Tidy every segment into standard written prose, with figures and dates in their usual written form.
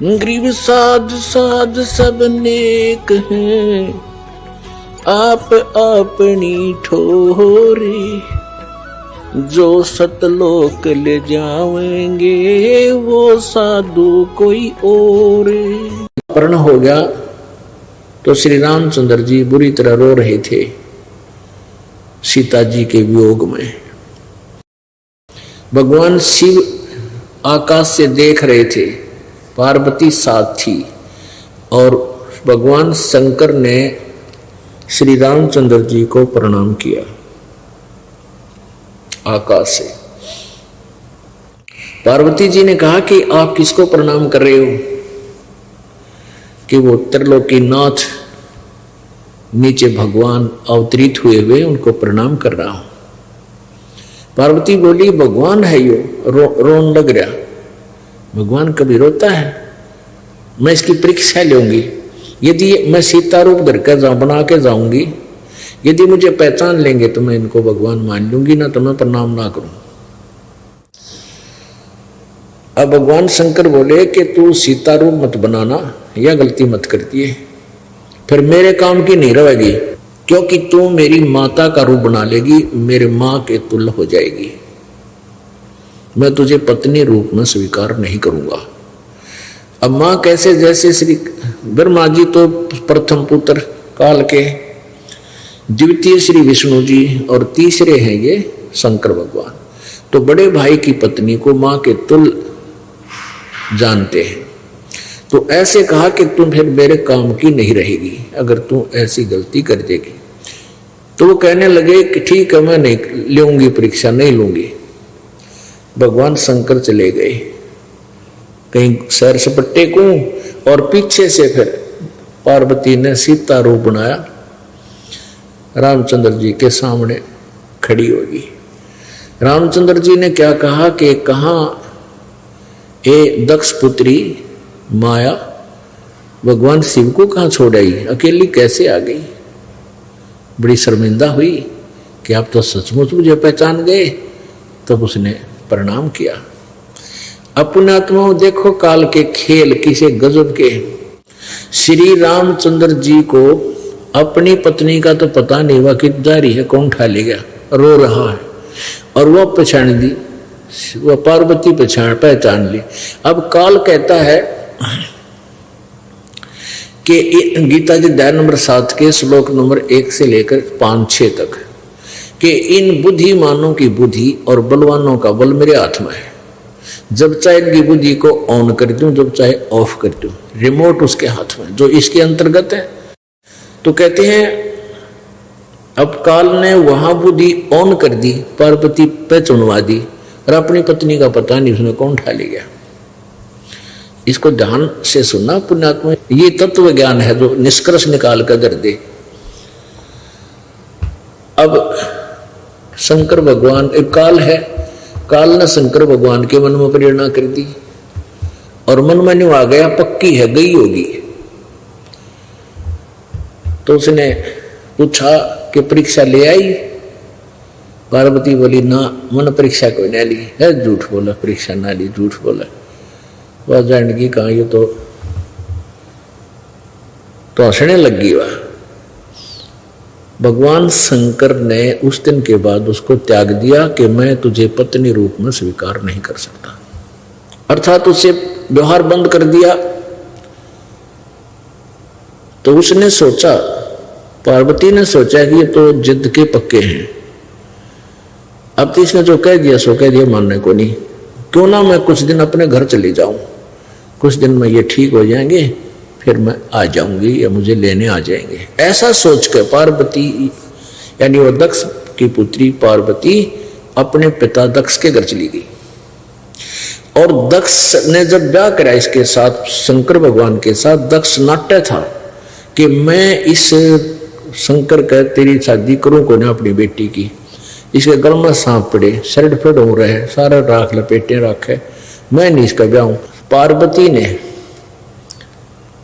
गरीब साध साध सब नेक हैं, आप अपनी ठोरी, जो सतलोक ले जाएंगे वो साधु कोई और। अपहरण हो गया तो श्री रामचंद्र जी बुरी तरह रो रहे थे सीता जी के वियोग में। भगवान शिव आकाश से देख रहे थे, पार्वती साथ थी और भगवान शंकर ने श्री रामचंद्र जी को प्रणाम किया आकाश से। पार्वती जी ने कहा कि आप किसको प्रणाम कर रहे हो? कि वो त्रिलोकीनाथ नीचे भगवान अवतरित हुए उनको प्रणाम कर रहा हूं। पार्वती बोली भगवान है यो, रोन लग रहा। भगवान कभी रोता है? मैं इसकी परीक्षा लूंगी। यदि मैं सीता रूप धर कर बना के जाऊंगी, यदि मुझे पहचान लेंगे तो मैं इनको भगवान मान लूंगी, ना तो मैं प्रणाम ना करूं। अब भगवान शंकर बोले कि तू सीता रूप मत बनाना, यह गलती मत करती है, फिर मेरे काम की नहीं रहेगी, क्योंकि तू मेरी माता का रूप बना लेगी, मेरे मां के तुल्य हो जाएगी। मैं तुझे पत्नी रूप में स्वीकार नहीं करूंगा। अब मां कैसे? जैसे श्री ब्रह्मा जी तो प्रथम पुत्र काल के, द्वितीय श्री विष्णु जी और तीसरे हैं ये शंकर भगवान। तो बड़े भाई की पत्नी को मां के तुल्य जानते हैं। तो ऐसे कहा कि तुम फिर मेरे काम की नहीं रहेगी अगर तुम ऐसी गलती कर देगी। तो वो कहने लगे कि ठीक है, मैं नहीं लूंगी परीक्षा, नहीं लूंगी। भगवान शंकर चले गए कहीं सैर सपट्टे को, और पीछे से फिर पार्वती ने सीता रूप बनाया, रामचंद्र जी के सामने खड़ी होगी। रामचंद्र जी ने क्या कहा कि कहाँ ए दक्ष पुत्री माया, भगवान शिव को कहाँ छोड़ आई, अकेली कैसे आ गई? बड़ी शर्मिंदा हुई कि आप तो सचमुच मुझे पहचान गए। तब उसने प्रणाम किया। अपने आत्मा देखो काल के खेल किसे गजब के। श्री रामचंद्र जी को अपनी पत्नी का तो पता नहीं हुआ कि जा रही है, कौन उठा ले गया, रो रहा है, और वह पहचान दी, वह पार्वती पहचान ली। अब काल कहता है कि गीता जी अध्याय नंबर 7 के श्लोक नंबर 1 से लेकर 5-6 तक कि इन बुद्धिमानों की बुद्धि और बलवानों का बल मेरे हाथ में है। जब चाहे इनकी बुद्धि को ऑन कर दूं, जब चाहे ऑफ कर दूं, रिमोट उसके हाथ में, जो इसके अंतर्गत है। तो कहते हैं अब काल ने वहां बुद्धि ऑन कर दी, पार्वती पे चुनवा दी, और अपनी पत्नी का पता नहीं उसने कौन उठा ले गया। इसको ध्यान से सुनना पुण्यात्मा, ये तत्व ज्ञान है जो निष्कर्ष निकाल कर दर दे। अब शंकर भगवान, एक काल है, काल ने शंकर भगवान के मन में प्रेरणा कर दी और मन में नहीं आ गया, पक्की है गई होगी। तो उसने पूछा कि परीक्षा ले आई? पार्वती बोली ना, मन परीक्षा कोई नहीं ली है, झूठ बोला, परीक्षा ना ली, झूठ बोला। वह जानगी कहा, ये तो हंसने लगी। वह भगवान शंकर ने उस दिन के बाद उसको त्याग दिया कि मैं तुझे पत्नी रूप में स्वीकार नहीं कर सकता, अर्थात उससे व्यवहार बंद कर दिया। तो उसने सोचा, पार्वती ने सोचा कि ये तो जिद के पक्के हैं। अब तो इसने जो कह दिया सो कह दिया, मानने को नहीं। क्यों ना मैं कुछ दिन अपने घर चली जाऊं, कुछ दिन में ये ठीक हो जाएंगे, फिर मैं आ जाऊंगी या मुझे लेने आ जाएंगे। ऐसा सोचकर पार्वती यानी वो दक्ष की पुत्री पार्वती अपने पिता दक्ष के घर चली गई। और दक्ष ने जब ब्याह करा इसके साथ, शंकर भगवान के साथ, दक्ष नाट्य था कि मैं इस शंकर का तेरी शादी करूं को ना अपनी बेटी की। इसके गल में सांप पड़े, शरड फट हो रहे, सारा राख लपेटे रखे, मैं नहीं इसका ब्याह। पार्वती ने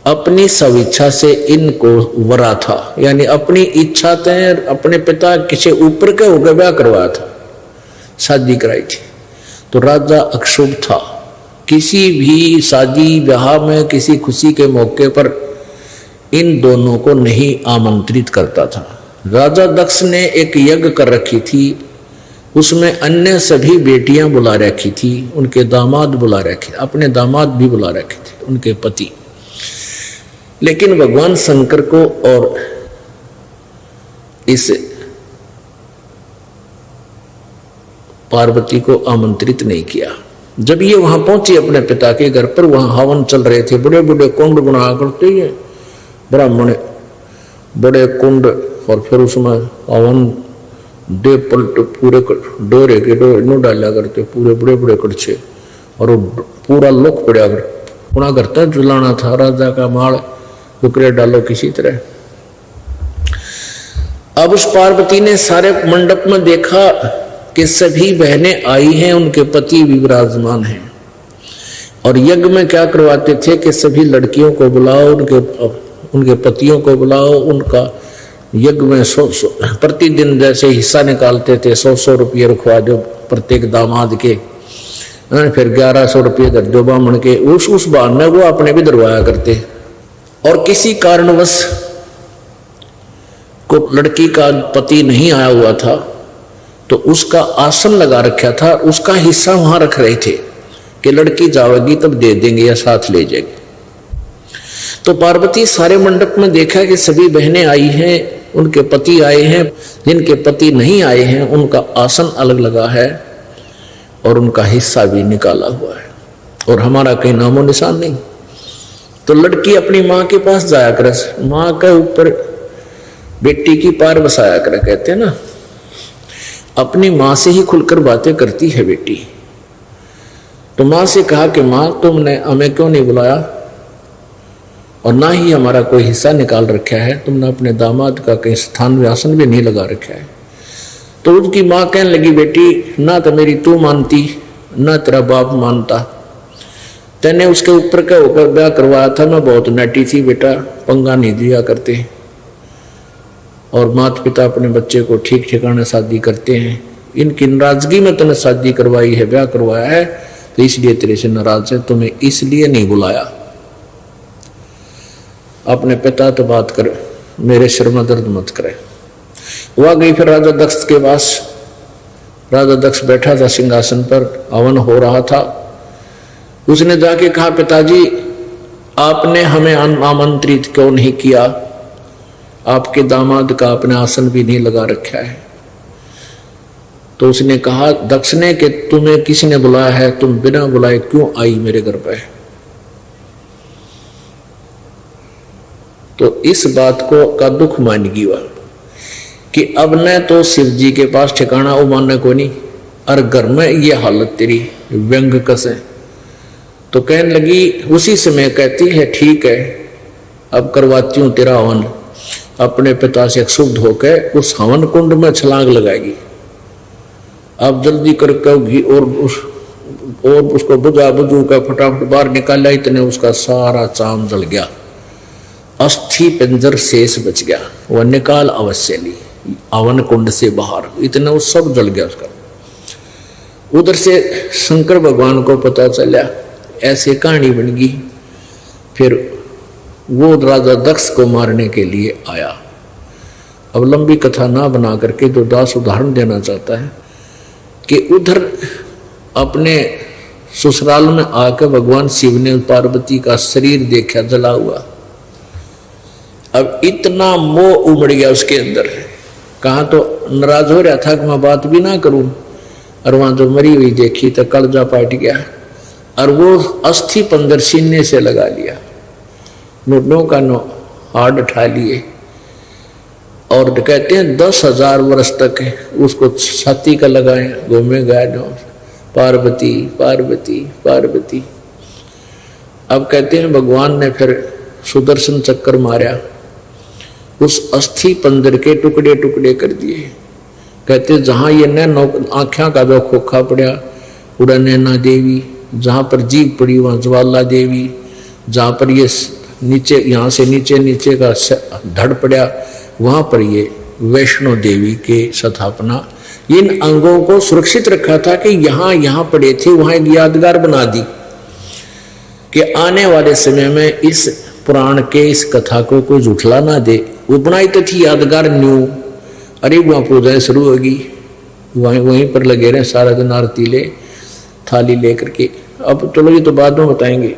अपनी स्वेच्छा से इनको वरा था, यानी अपनी इच्छा से अपने पिता किसी ऊपर के होकर ब्याह करवाया था, शादी कराई थी। तो राजा अक्षुभ था, किसी भी शादी ब्याह में किसी खुशी के मौके पर इन दोनों को नहीं आमंत्रित करता था। राजा दक्ष ने एक यज्ञ कर रखी थी, उसमें अन्य सभी बेटियां बुला रखी थी, उनके दामाद बुला रखे, अपने दामाद भी बुला रखे थे, उनके पति। लेकिन भगवान शंकर को और इस पार्वती को आमंत्रित नहीं किया। जब ये वहां पहुंची अपने पिता के घर पर, वहां हवन चल रहे थे, बड़े बड़े कुंड बना करते हैं ब्राह्मण, बड़े कुंड, और फिर उसमें हवन दे पलट पूरे डोरे के डोरे नो डाला करते, पूरे बड़े बड़े कड़छे, और वो पूरा लोक पड़ा कर पुना करता जलाना था राजा का माल, टुकड़े डालो किसी तरह। अब उस पार्वती ने सारे मंडप में देखा कि सभी बहनें आई हैं, उनके पति भी विराजमान हैं, और यज्ञ में क्या करवाते थे कि सभी लड़कियों को बुलाओ, उनके पतियों को बुलाओ, उनका यज्ञ में 100 प्रतिदिन जैसे हिस्सा निकालते थे, 100 रुपये रखवा दो प्रत्येक दामाद के, फिर 1100 रुपये कर दो ब्राह्मण के, उस बहाने वो अपने भी दरवाया करते। और किसी कारणवश को लड़की का पति नहीं आया हुआ था तो उसका आसन लगा रखा था, उसका हिस्सा वहां रख रहे थे कि लड़की जावेगी तब दे देंगे या साथ ले जाएगी। तो पार्वती सारे मंडप में देखा कि सभी बहनें आई हैं, उनके पति आए हैं, जिनके पति नहीं आए हैं उनका आसन अलग लगा है और उनका हिस्सा भी निकाला हुआ है, और हमारा कहीं नामो निशान नहीं। तो लड़की अपनी माँ के पास जाया करे, माँ के ऊपर बेटी की पार बसाया करे, कहते हैं ना, अपनी माँ से ही खुलकर बातें करती है बेटी। तो माँ से कहा कि माँ तुमने हमें क्यों नहीं बुलाया और ना ही हमारा कोई हिस्सा निकाल रखा है, तुमने अपने दामाद का कहीं स्थान व्यासन भी नहीं लगा रखा है। तो उसकी माँ कहने लगी, बेटी ना तो मेरी तू मानती ना तेरा बाप मानता, तेने उसके ऊपर क्या होकर ब्याह करवाया था, मैं बहुत नटी थी बेटा, पंगा नहीं दिया करते, और माता पिता अपने बच्चे को ठीक ठिकाने शादी करते हैं, इनकी नाराजगी में तूने शादी करवाई है, ब्याह करवाया है, तो इसलिए तेरे से नाराज है, तुम्हें इसलिए नहीं बुलाया। अपने पिता तो बात कर, मेरे सिर में दर्द मत करे। वह गई फिर राजा दक्ष के पास। राजा दक्ष बैठा था सिंहासन पर, हवन हो रहा था। उसने जाके कहा, पिताजी आपने हमें आमंत्रित क्यों नहीं किया, आपके दामाद का अपने आसन भी नहीं लगा रखा है। तो उसने कहा दक्ष ने कि तुम्हें किसी ने बुलाया है, तुम बिना बुलाए क्यों आई मेरे घर पे। तो इस बात को का दुख मान गया कि अब न तो शिव जी के पास ठिकाना वो मानने को नहीं, और घर में ये हालत तेरी व्यंग कसे। तो कहने लगी, उसी समय कहती है ठीक है अब करवाती हूं तेरा हवन। अपने पिता से शुद्ध होकर उस हवन कुंड में छलांग लगाएगी। अब जल्दी करके और उसको बुझू का फटाफट बाहर निकाला, इतने उसका सारा चाम जल गया, अस्थि पिंजर शेष बच गया, वह निकाल अवश्य ली हवन कुंड से बाहर, इतना वो सब जल गया उसका। उधर से शंकर भगवान को पता चला, ऐसे कहानी बन गई। फिर वो राजा दक्ष को मारने के लिए आया। अब लंबी कथा ना बना करके जो दास उदाहरण देना चाहता है कि उधर अपने ससुराल में आकर भगवान शिव ने पार्वती का शरीर देखा जला हुआ। अब इतना मोह उमड़ गया उसके अंदर, कहाँ तो नाराज हो रहा था कि मैं बात भी ना करूं, और वहां जो मरी हुई देखी तो कलजा पाट गया, और वो अस्थि पंजर सीने से लगा लिया, नुडों का नो हार्ड उठा लिए, और कहते हैं 10,000 वर्ष तक उसको छाती का लगाए घूमे गए पार्वती पार्वती पार्वती। अब कहते हैं भगवान ने फिर सुदर्शन चक्कर मारा, उस अस्थि पंजर के टुकड़े टुकड़े कर दिए। कहते जहां ये न आँखों का जो खोखा पड़ा उड़ा नैना देवी, जहां पर जीभ पड़ी वहां ज्वाला देवी, जहां पर ये नीचे यहाँ से नीचे का धड़ पड़ा वहां पर ये वैष्णो देवी के स्थापना। इन अंगों को सुरक्षित रखा था कि यहाँ पड़े थे, वहां एक यादगार बना दी। कि आने वाले समय में इस पुराण के इस कथा को कोई झुठला ना दे। वो बनाई तो थी यादगार न्यू, अरे वहाँ पूजा शुरू होगी, वहीं पर लगे रहे सारा दिन आरती ले थाली लेकर के। अब चलो ये तो बाद में बताएंगे।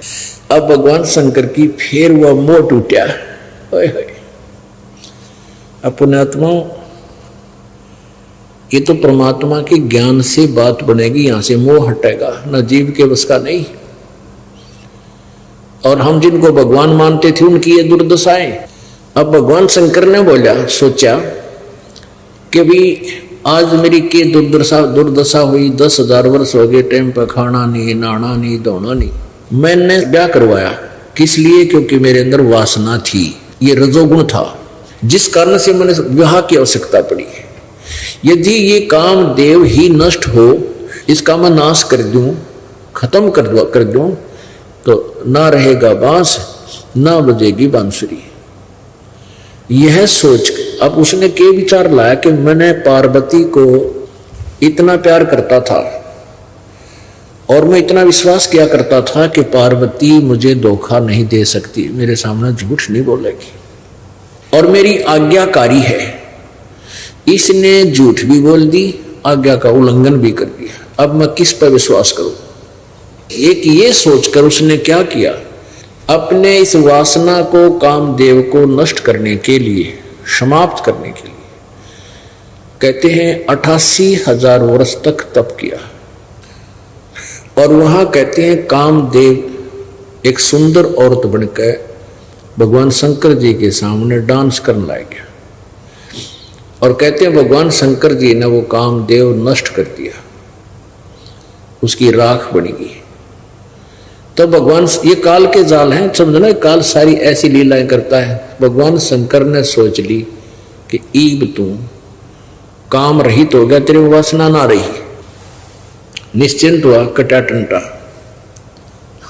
अब भगवान शंकर की फिर वह मोह टूटा। अब पुण्यात्मा, ये तो परमात्मा के ज्ञान से बात बनेगी, यहां से मोह हटेगा, न जीव के बस का नहीं। और हम जिनको भगवान मानते थे उनकी ये दुर्दशाएं। अब भगवान शंकर ने बोला, सोचा कि भी आज मेरी के दुर्दशा हुई, 10,000 वर्ष हो गए, टाइम पर खाना नहीं, नहाना नहीं, धोना नहीं। मैंने ब्याह करवाया किस लिए? क्योंकि मेरे अंदर वासना थी, ये रजोगुण था, जिस कारण से मैंने विवाह की आवश्यकता पड़ी। यदि ये काम देव ही नष्ट हो, इसका मैं नाश कर दूं, खत्म कर दूं, तो ना रहेगा बांस, ना बजेगी बांसुरी। यह सोच अब उसने के विचार लाया कि मैंने पार्वती को इतना प्यार करता था और मैं इतना विश्वास किया करता था कि पार्वती मुझे धोखा नहीं दे सकती, मेरे सामने झूठ नहीं बोलेगी और मेरी आज्ञाकारी है। इसने झूठ भी बोल दी, आज्ञा का उल्लंघन भी कर दिया। अब मैं किस पर विश्वास करूं? एक ये सोचकर उसने क्या किया, अपने इस वासना को, कामदेव को नष्ट करने के लिए, समाप्त करने के लिए, कहते हैं 88,000 वर्ष तक तप किया। और वहां कहते हैं कामदेव एक सुंदर औरत बनकर भगवान शंकर जी के सामने डांस करने लग गया। और कहते हैं भगवान शंकर जी ने वो कामदेव नष्ट कर दिया, उसकी राख बनी गई। तो भगवान, ये काल के जाल हैं, समझना, काल सारी ऐसी लीलाएं करता है। भगवान शंकर ने सोच ली कि ईब तू काम रहित हो गया, तेरी वासना ना रही, निश्चिंत हुआ, कटा टंटा।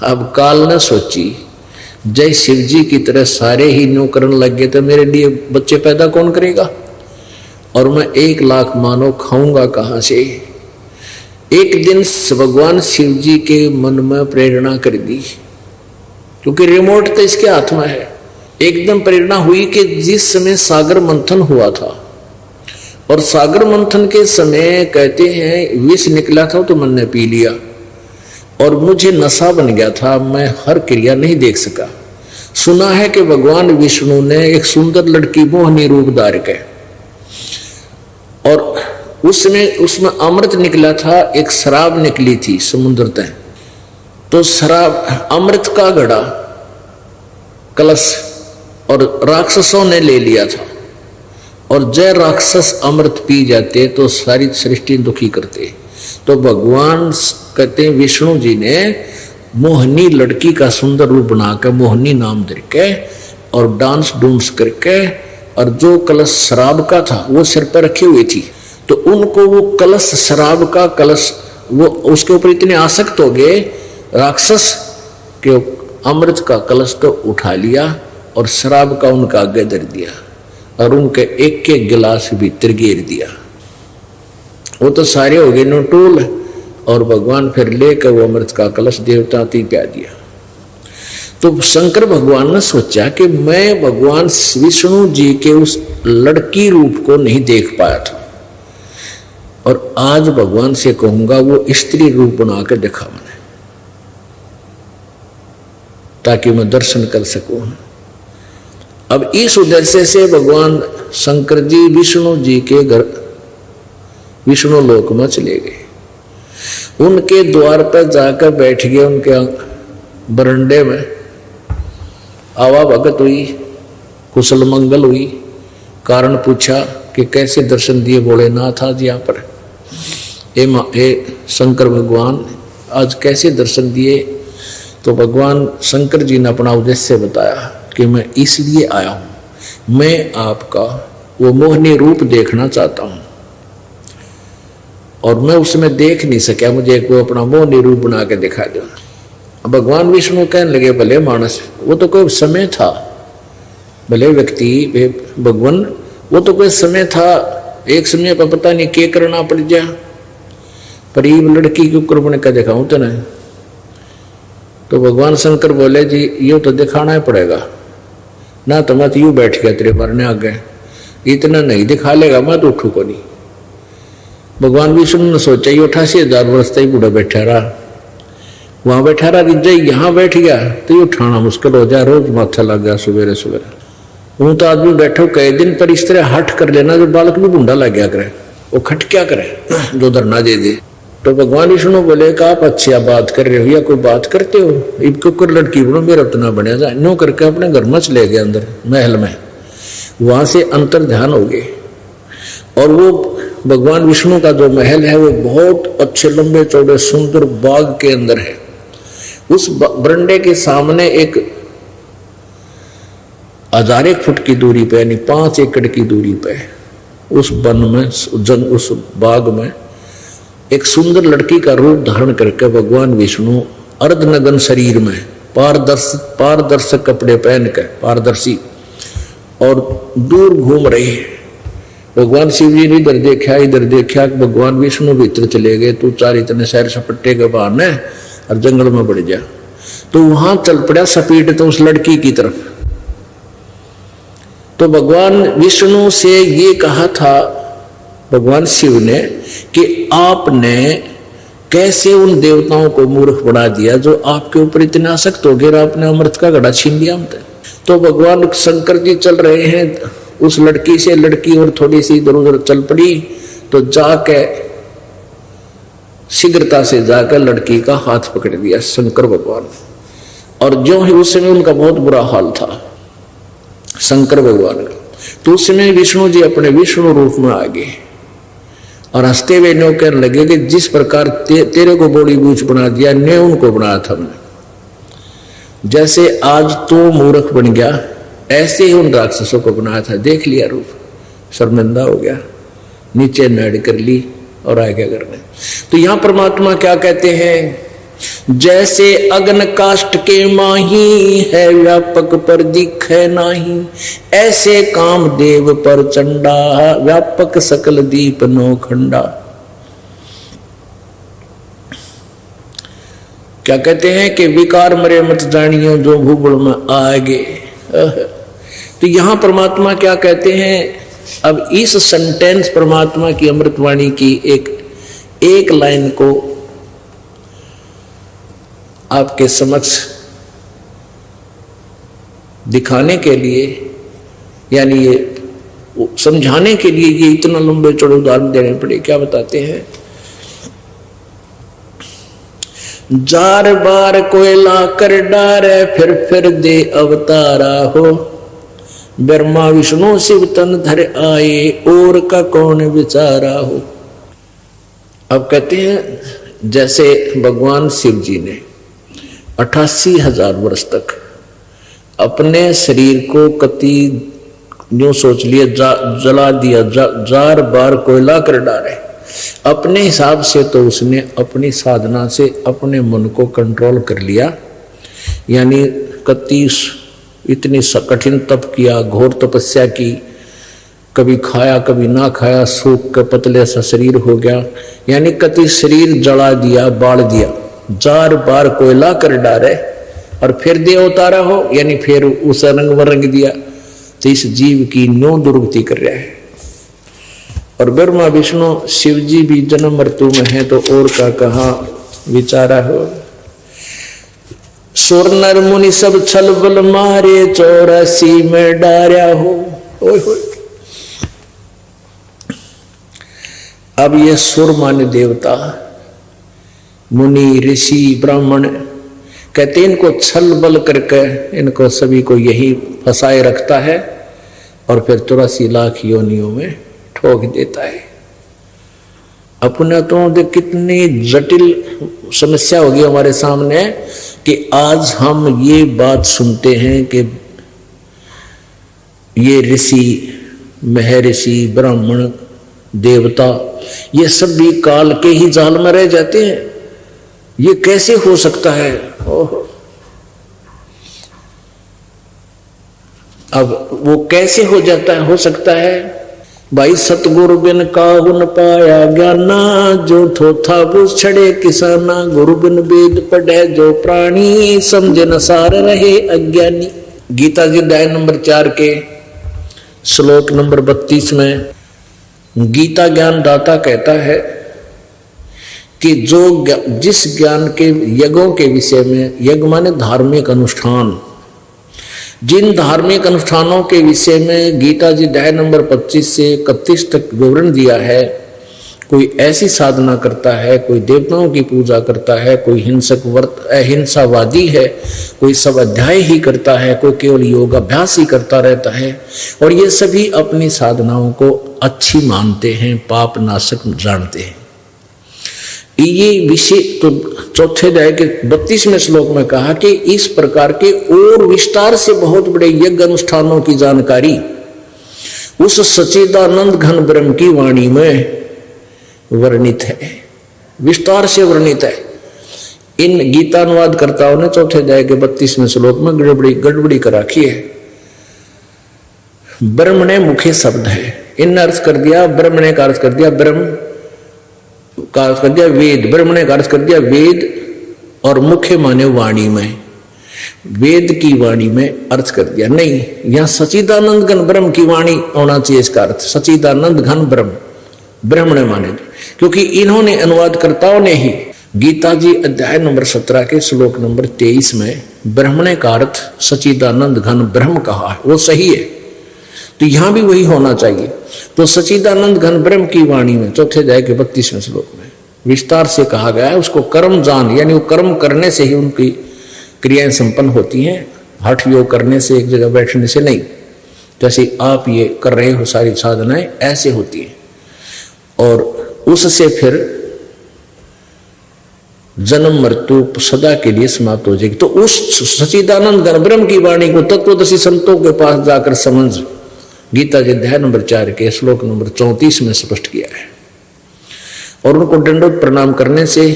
अब काल ने सोची, जय शिव जी की तरह सारे ही न्यू करने लग गए तो मेरे लिए बच्चे पैदा कौन करेगा, और मैं 1 लाख मानो खाऊंगा कहां से। एक दिन भगवान शिव जी के मन में प्रेरणा कर दी, क्योंकि रिमोट तो इसके हाथ में है। एकदम प्रेरणा हुई कि जिस समय सागर मंथन हुआ था, और सागर मंथन के समय कहते हैं विष निकला था तो मैंने पी लिया और मुझे नशा बन गया था, मैं हर क्रिया नहीं देख सका। सुना है कि भगवान विष्णु ने एक सुंदर लड़की मोहनी रूप धार के, और उसमें अमृत निकला था, एक शराब निकली थी समुद्र तय, तो शराब अमृत का घड़ा कलश और राक्षसों ने ले लिया था। और जय राक्षस अमृत पी जाते तो सारी सृष्टि दुखी करते। तो भगवान कहते हैं विष्णु जी ने मोहनी लड़की का सुंदर रूप बनाकर मोहनी नाम दे के और डांस डूंस करके, और जो कलश शराब का था वो सिर पर रखी हुई थी, तो उनको वो कलश, शराब का कलश, वो उसके ऊपर इतने आसक्त हो गए राक्षस के अमृत का कलश तो उठा लिया और शराब का उनका आगे धर दिया और उनके एक एक गिलास भीतर गिर दिया। वो तो सारे हो गए नोटोल, और भगवान फिर लेकर वो अमृत का कलश देवता ती प्या दिया। तो शंकर भगवान ने सोचा कि मैं भगवान विष्णु जी के उस लड़की रूप को नहीं देख पाया था, और आज भगवान से कहूंगा वो स्त्री रूप बना के दिखा मैंने, ताकि मैं दर्शन कर सकूं। अब इस उद्देश्य से भगवान शंकर जी विष्णु जी के घर, विष्णु लोक में चले गए। उनके द्वार पर जाकर बैठ गए, उनके बरंडे में आवा भगत हुई, कुशल मंगल हुई, कारण पूछा कि कैसे दर्शन दिए। बोले नाथ आज यहाँ पर ए शंकर भगवान आज कैसे दर्शन दिए? तो भगवान शंकर जी ने अपना उद्देश्य बताया कि मैं इसलिए आया हूं, मैं आपका वो मोहनी रूप देखना चाहता हूं, और मैं उसमें देख नहीं सका, मुझे को अपना मोहनी रूप बना के दिखा दो। भगवान विष्णु कहने लगे, भले मानस, वो तो कोई समय था, भले व्यक्ति भगवान, वो तो कोई समय था, एक समय पर पता नहीं क्या करना पड़ जा, पर ये लड़की के ऊपर बन कर दिखाऊं तो नहीं। तो भगवान शंकर बोले जी ये तो दिखाना ही पड़ेगा ना, तो मत यूं बैठ गया तेरे मरने आ गए, इतना नहीं दिखा लेगा मत उठू को नहीं। भगवान विष्णु ने सोचा ये 88,000 वर्ष तक बूढ़ा बैठा रहा, वहां बैठा रहा, रिजय यहाँ बैठ गया तो ये उठाना मुश्किल हो जाए, रोज माथा लग गया सवेरे सवेरे। वो तो आदमी बैठो कई दिन पर इस तरह हट कर लेना जो बालक भी बूढ़ा लग गया करे, वो खट क्या करे जो धरना दे दे। तो भगवान विष्णु बोले कि आप अच्छी बात कर रहे हो या कोई बात करते हो, इनको कोई लड़की बनो मेरा उतना बने जाए, नो करके अपने घर में चले गए अंदर महल में। वहां से अंतर ध्यान हो गए और वो भगवान विष्णु का जो महल है वो बहुत अच्छे लंबे चौड़े सुंदर बाग के अंदर है। उस बरंडे के सामने एक 1000 फुट की दूरी पे यानी 5 एकड़ की दूरी पे उस वन में उस बाग में एक सुंदर लड़की का रूप धारण करके भगवान विष्णु अर्धनग्न शरीर में पारदर्शक कपड़े पहन कर पारदर्शी और दूर घूम रहे हैं। भगवान शिव जी ने इधर देखा भगवान विष्णु भीतर चले गए, तू चार इतने शहर सपट्टे के बहाने और जंगल में बढ़ जा। तो वहां चल पड़ा सपीट तो उस लड़की की तरफ। तो भगवान विष्णु से ये कहा था भगवान शिव ने कि आपने कैसे उन देवताओं को मूर्ख बना दिया जो आपके ऊपर इतने आसक्त हो गए, आपने अमृत का घड़ा छीन लिया हमसे। तो भगवान शंकर जी चल रहे हैं उस लड़की से, लड़की और थोड़ी सी इधर उधर चल पड़ी तो जाके शीघ्रता से जाकर लड़की का हाथ पकड़ दिया शंकर भगवान। और जो ही उस समय उनका बहुत बुरा हाल था शंकर भगवान का, तो उस समय विष्णु जी अपने विष्णु रूप में आ गए और हंसते हुए न्यों कहने लगे कि जिस प्रकार तेरे को बड़ी बूझ बना दिया ने उनको बनाया था हमने, जैसे आज तो मूर्ख बन गया ऐसे ही उन राक्षसों को बनाया था। देख लिया रूप, शर्मिंदा हो गया, नीचे नाड़ कर ली और आगे करने। तो यहां परमात्मा क्या कहते हैं, जैसे अग्न काष्ठ के माही है व्यापक पर दिखे नाही, ऐसे काम देव पर चंडा व्यापक सकल दीप नो खंडा। क्या कहते हैं कि विकार मरे मत जानियो जो भूगोल में आगे। तो यहां परमात्मा क्या कहते हैं, अब इस सेंटेंस परमात्मा की अमृतवाणी की एक लाइन को आपके समक्ष दिखाने के लिए यानी ये समझाने के लिए ये इतना लंबे चौड़े उदाहरण देने पड़े। क्या बताते हैं, जार बार कोयला कर डारे फिर दे अवतारा हो, ब्रह्मा विष्णु शिव तन धर आए और का कौन विचारा हो। अब कहते हैं जैसे भगवान शिव जी ने 88,000 वर्ष तक अपने शरीर को कति यूं सोच लिया जला दिया, जार बार कोयला कर डाले। अपने हिसाब से तो उसने अपनी साधना से अपने मन को कंट्रोल कर लिया, यानी कति इतनी कठिन तप किया, घोर तपस्या की, कभी खाया कभी ना खाया, सूख कर पतले सा शरीर हो गया, यानी कति शरीर जला दिया बाल दिया। जार बार कोयला कर डारे और फिर दे उतारा हो, यानी फिर उस रंग में रंग दिया। तो इस जीव की न्यो दुर्गति कर रहा है। और ब्रह्मा विष्णु शिव जी भी जन्म मृत्यु में है तो और का कहा विचारा हो। सुर नर मुनि सब छल बल मारे 84 में डार्या हो। ओए होए। अब ये सुर माने देवता, मुनि ऋषि ब्राह्मण कहते इनको छल बल करके इनको सभी को यही फंसाए रखता है और फिर 84 लाख योनियों में ठोक देता है। अपने तो कितनी जटिल समस्या होगी हमारे सामने कि आज हम ये बात सुनते हैं कि ये ऋषि महर्षि ब्राह्मण देवता ये सब भी काल के ही जाल में रह जाते हैं। ये कैसे हो सकता है? ओहो। अब वो कैसे हो जाता है, हो सकता है भाई सतगुरु बिन काहू न पाया ज्ञाना, जो थोथा वो छड़े किसाना। गुरु बिन वेद पढ़े जो प्राणी, समझे न सार रहे अज्ञानी। गीता जी अध्याय नंबर 4 के श्लोक नंबर 32 में गीता ज्ञान दाता कहता है कि जो जिस ज्ञान के यज्ञों के विषय में, यज्ञ माने धार्मिक अनुष्ठान, जिन धार्मिक अनुष्ठानों के विषय में गीता जी अध्याय नंबर 25 से 31 तक विवरण दिया है, कोई ऐसी साधना करता है, कोई देवताओं की पूजा करता है, कोई हिंसक अहिंसावादी है, कोई सब अध्याय ही करता है, कोई केवल योगाभ्यास ही करता रहता है, और ये सभी अपनी साधनाओं को अच्छी मानते हैं, पाप नाशक जानते हैं। ये विषय तो चौथे अध्याय के 32वें श्लोक में कहा कि इस प्रकार के और विस्तार से बहुत बड़े यज्ञ अनुष्ठानों की जानकारी उस सच्चिदानंद घन ब्रह्म की वाणी में वर्णित है, विस्तार से वर्णित है। इन गीतानुवादकर्ताओं ने चौथे अध्याय के 32वें श्लोक में गड़बड़ी कर रखी है। ब्रह्म ने मुख्य शब्द है, इन अर्थ कर दिया, ब्रह्म ने का अर्थ कर दिया ब्रह्म का अर्थ कर दिया वेद, ब्रह्म ने का अर्थ कर दिया वेद, और मुख्य माने वाणी में, वेद की वाणी में अर्थ कर दिया। नहीं, यहां सच्चिदानंद घन ब्रह्म की वाणी होना चाहिए इसका अर्थ, सच्चिदानंद घन ब्रह्म, ब्रह्म ने माने, क्योंकि इन्होंने अनुवादकर्ताओं ने ही गीता जी अध्याय नंबर 17 के श्लोक नंबर 23 में ब्रह्मणे का अर्थ सच्चिदानंद घन ब्रह्म कहा है, वो सही है, तो यहां भी वही होना चाहिए। तो सच्चिदानंद घन ब्रह्म की वाणी में चौथे अध्याय के 32वें श्लोक में विस्तार से कहा गया है, उसको कर्म जान, यानी वो कर्म करने से ही उनकी क्रियाएं संपन्न होती हैं, हठ योग करने से, एक जगह बैठने से नहीं। जैसे आप ये कर रहे हो सारी साधनाएं ऐसे होती हैं, और उससे फिर जन्म मृत्यु सदा के लिए समाप्त हो जाएगी। तो उस सच्चिदानंद घन ब्रह्म की वाणी को तत्वदर्शी संतों के पास जाकर समझ गीता जी अध्याय नंबर 4 के श्लोक नंबर 34 में स्पष्ट किया है। और उनको दंडोत प्रणाम करने से,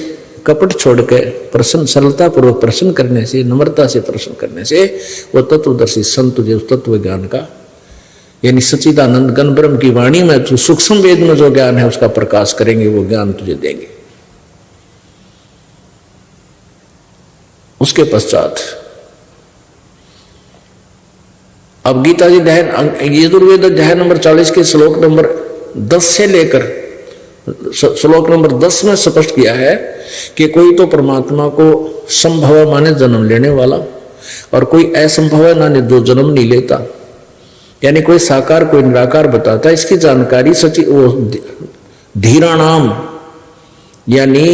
कपट छोड़कर प्रसन्न, सरलता पूर्वक प्रश्न करने से, नम्रता से प्रश्न करने से वो तत्वदर्शी संत जो तत्व ज्ञान का, यानी सच्चिदानंद घन ब्रह्म की वाणी में जो सूक्ष्म वेद में जो ज्ञान है उसका प्रकाश करेंगे, वो ज्ञान तुझे देंगे। उसके पश्चात अब गीता जी यजुर्वेद अध्याय नंबर 40 के श्लोक नंबर 10 से लेकर श्लोक नंबर 10 में स्पष्ट किया है कि कोई तो परमात्मा को संभव माने जन्म लेने वाला, और कोई असंभव माने जो जन्म नहीं लेता, यानी कोई साकार कोई निराकार बताता है। इसकी जानकारी सच्ची वो धीरा नाम यानी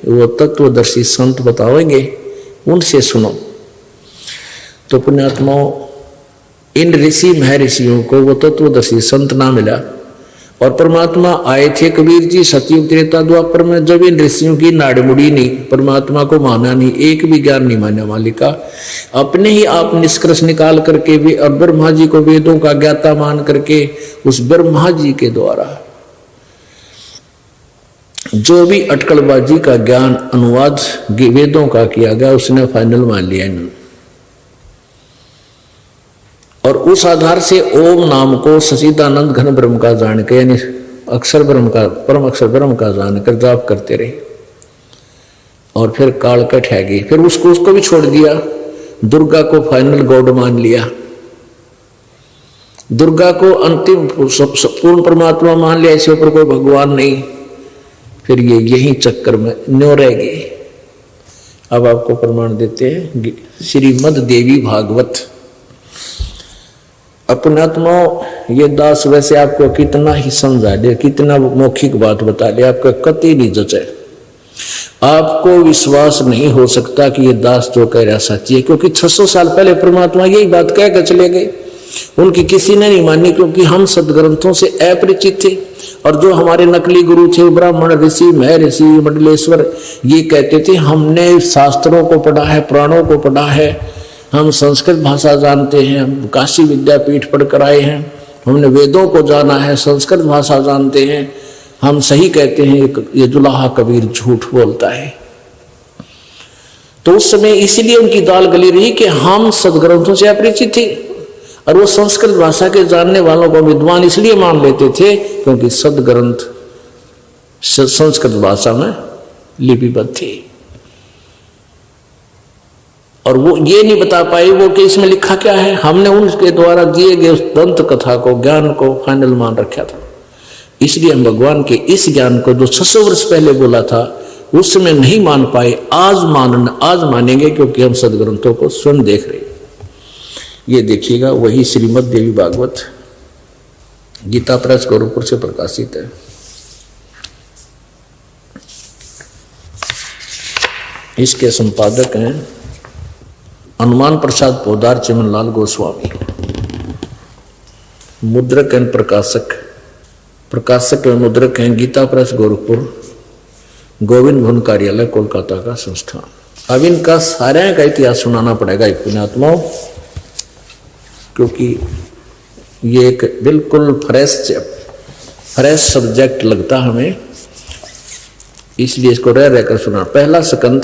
वो तत्वदर्शी संत बताएंगे, उनसे सुनो। तो पुण्यात्माओं, इन ऋषि महर्षियों को वो तत्वदर्शी संत ना मिला, और परमात्मा आए थे कबीर जी सतयुग त्रेता द्वापर में, जब इन ऋषियों की नाड़ मुड़ी नहीं, परमात्मा को माना नहीं, एक भी ज्ञान नहीं मानने वाले का, अपने ही आप निष्कर्ष निकाल करके भी और ब्रह्मा जी को वेदों का ज्ञाता मान करके उस ब्रह्मा जी के द्वारा जो भी अटकलबाजी का ज्ञान अनुवाद वेदों का किया गया, उसने फाइनल मान लिया इन्होंने, और उस आधार से ओम नाम को सच्चिदानंद घन ब्रह्म का जान के, यानी अक्षर ब्रह्म का, परम अक्षर ब्रह्म का जानकर जाप करते रहे, और फिर काल कट है गई, फिर उसको भी छोड़ दिया, दुर्गा को फाइनल गॉड मान लिया, दुर्गा को अंतिम पूर्ण परमात्मा मान लिया, इसके ऊपर कोई भगवान नहीं, फिर ये यही चक्कर में न्यो रह गए। अब आपको प्रमाण देते हैं श्रीमद् देवी भागवत। अपनात्माओं, ये दास वैसे आपको कितना ही समझा दे, कितना मौखिक बात बता दे, आपका कतई नहीं जचे, आपको विश्वास नहीं हो सकता कि ये दास जो कह रहा सच्ची है, क्योंकि 600 साल पहले परमात्मा यही बात कह कर चले गए, उनकी किसी ने नहीं मानी, क्योंकि हम सदग्रंथों से अपरिचित थे, और जो हमारे नकली गुरु थे ब्राह्मण ऋषि महर्षि मंडलेश्वर, ये कहते थे हमने शास्त्रों को पढ़ा है, पुराणों को पढ़ा है, हम संस्कृत भाषा जानते हैं, हम काशी विद्यापीठ पढ़ कर आए हैं, हमने वेदों को जाना है, संस्कृत भाषा जानते हैं, हम सही कहते हैं, ये दुल्हा कबीर झूठ बोलता है। तो उस समय इसीलिए उनकी दाल गली रही कि हम सदग्रंथों से अपरिचित थे, और वो संस्कृत भाषा के जानने वालों को विद्वान इसलिए मान लेते थे क्योंकि सदग्रंथ संस्कृत भाषा में लिपिबद्ध थे। और वो ये नहीं बता पाए वो कि इसमें लिखा क्या है। हमने उनके द्वारा दिए गए उस दंत कथा को, ज्ञान को फाइनल मान रखा था। इसलिए हम भगवान के इस ज्ञान को जो 600 वर्ष पहले बोला था उस समय नहीं मान पाए, आज मानेंगे क्योंकि हम सदग्रंथों को स्वयं देख रहे हैं। ये देखिएगा, वही श्रीमद् देवी भागवत गीता प्रेस गोरखपुर से प्रकाशित है। इसके संपादक हैं हनुमान प्रसाद पोदार, चिमनलाल गोस्वामी। मुद्रक एवं प्रकाशक एवं मुद्रक हैं गीता प्रेस गोरखपुर, गोविंद भवन कार्यालय कोलकाता का संस्थान। अब इनका सारे का इतिहास सुनाना पड़ेगा एक पुण्यात्माओं, क्योंकि ये एक बिल्कुल फ्रेश सब्जेक्ट लगता हमें, इसलिए इसको रह रहकर सुना। पहला स्कंध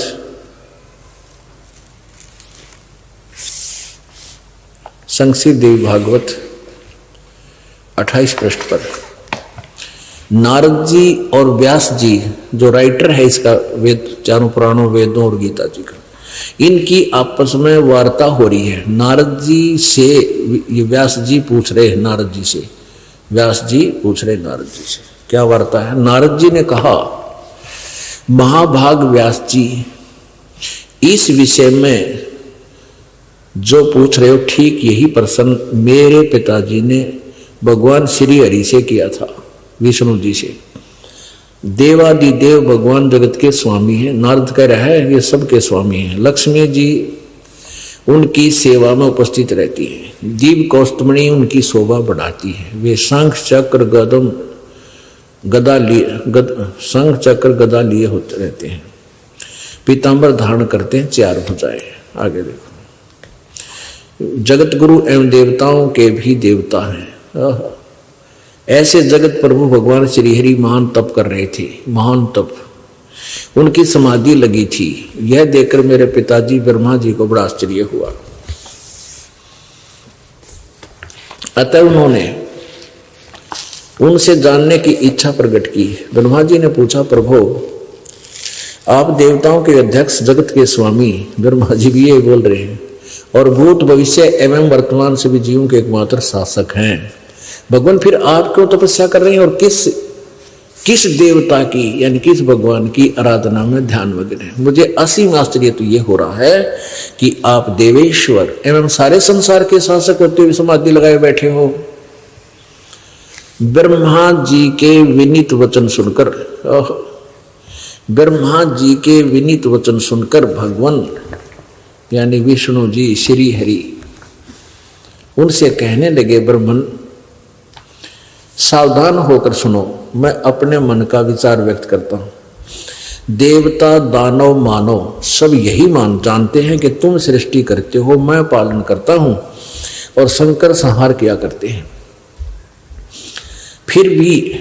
संक्षिप्त देवी भागवत 28 पृष्ठ पर नारद जी और व्यास जी जो राइटर है इसका, वेद चारों पुराणों, वेदों और गीता जी का, इनकी आपस में वार्ता हो रही है। नारद जी से ये व्यास जी पूछ रहे हैं नारद जी से, व्यास जी पूछ रहे नारद जी से, क्या वार्ता है। नारद जी ने कहा, महाभाग व्यास जी, इस विषय में जो पूछ रहे हो ठीक यही प्रश्न मेरे पिताजी ने भगवान श्री हरि से किया था, विष्णु जी से। देवादिदेव भगवान जगत के स्वामी हैं। नारद कह रहा है ये सबके स्वामी हैं। लक्ष्मी जी उनकी सेवा में उपस्थित रहती है। दीप कौस्तुमणी उनकी शोभा बढ़ाती है। वे शंख चक्र गदा लिए होते रहते हैं। पीतांबर धारण करते हैं, 4 भुजाएं। आगे देखो, जगत गुरु एवं देवताओं के भी देवता हैं। ऐसे जगत प्रभु भगवान श्री हरि महान तप कर रहे थे, महान तप, उनकी समाधि लगी थी। यह देखकर मेरे पिताजी ब्रह्मा जी को बड़ा आश्चर्य हुआ। अतः उन्होंने उनसे जानने की इच्छा प्रकट की। ब्रह्मा जी ने पूछा, प्रभु आप देवताओं के अध्यक्ष, जगत के स्वामी, ब्रह्मा जी भी ये बोल रहे हैं, और भूत भविष्य एवं वर्तमान से भी जीवों के एकमात्र शासक हैं। भगवान फिर आप क्यों तपस्या कर रहे हैं और किस देवता की यानी किस भगवान की आराधना में ध्यान मग्न है। मुझे असीम आश्चर्य तो ये हो रहा है कि आप देवेश्वर एवं सारे संसार के शासक होते हुए समाधि लगाए बैठे हो। ब्रह्मा जी के विनीत वचन सुनकर भगवान यानी विष्णु जी श्री हरि उनसे कहने लगे, ब्रह्मन सावधान होकर सुनो, मैं अपने मन का विचार व्यक्त करता हूं। देवता दानव मानव सब यही जानते हैं कि तुम सृष्टि करते हो, मैं पालन करता हूं, और शंकर संहार किया करते हैं। फिर भी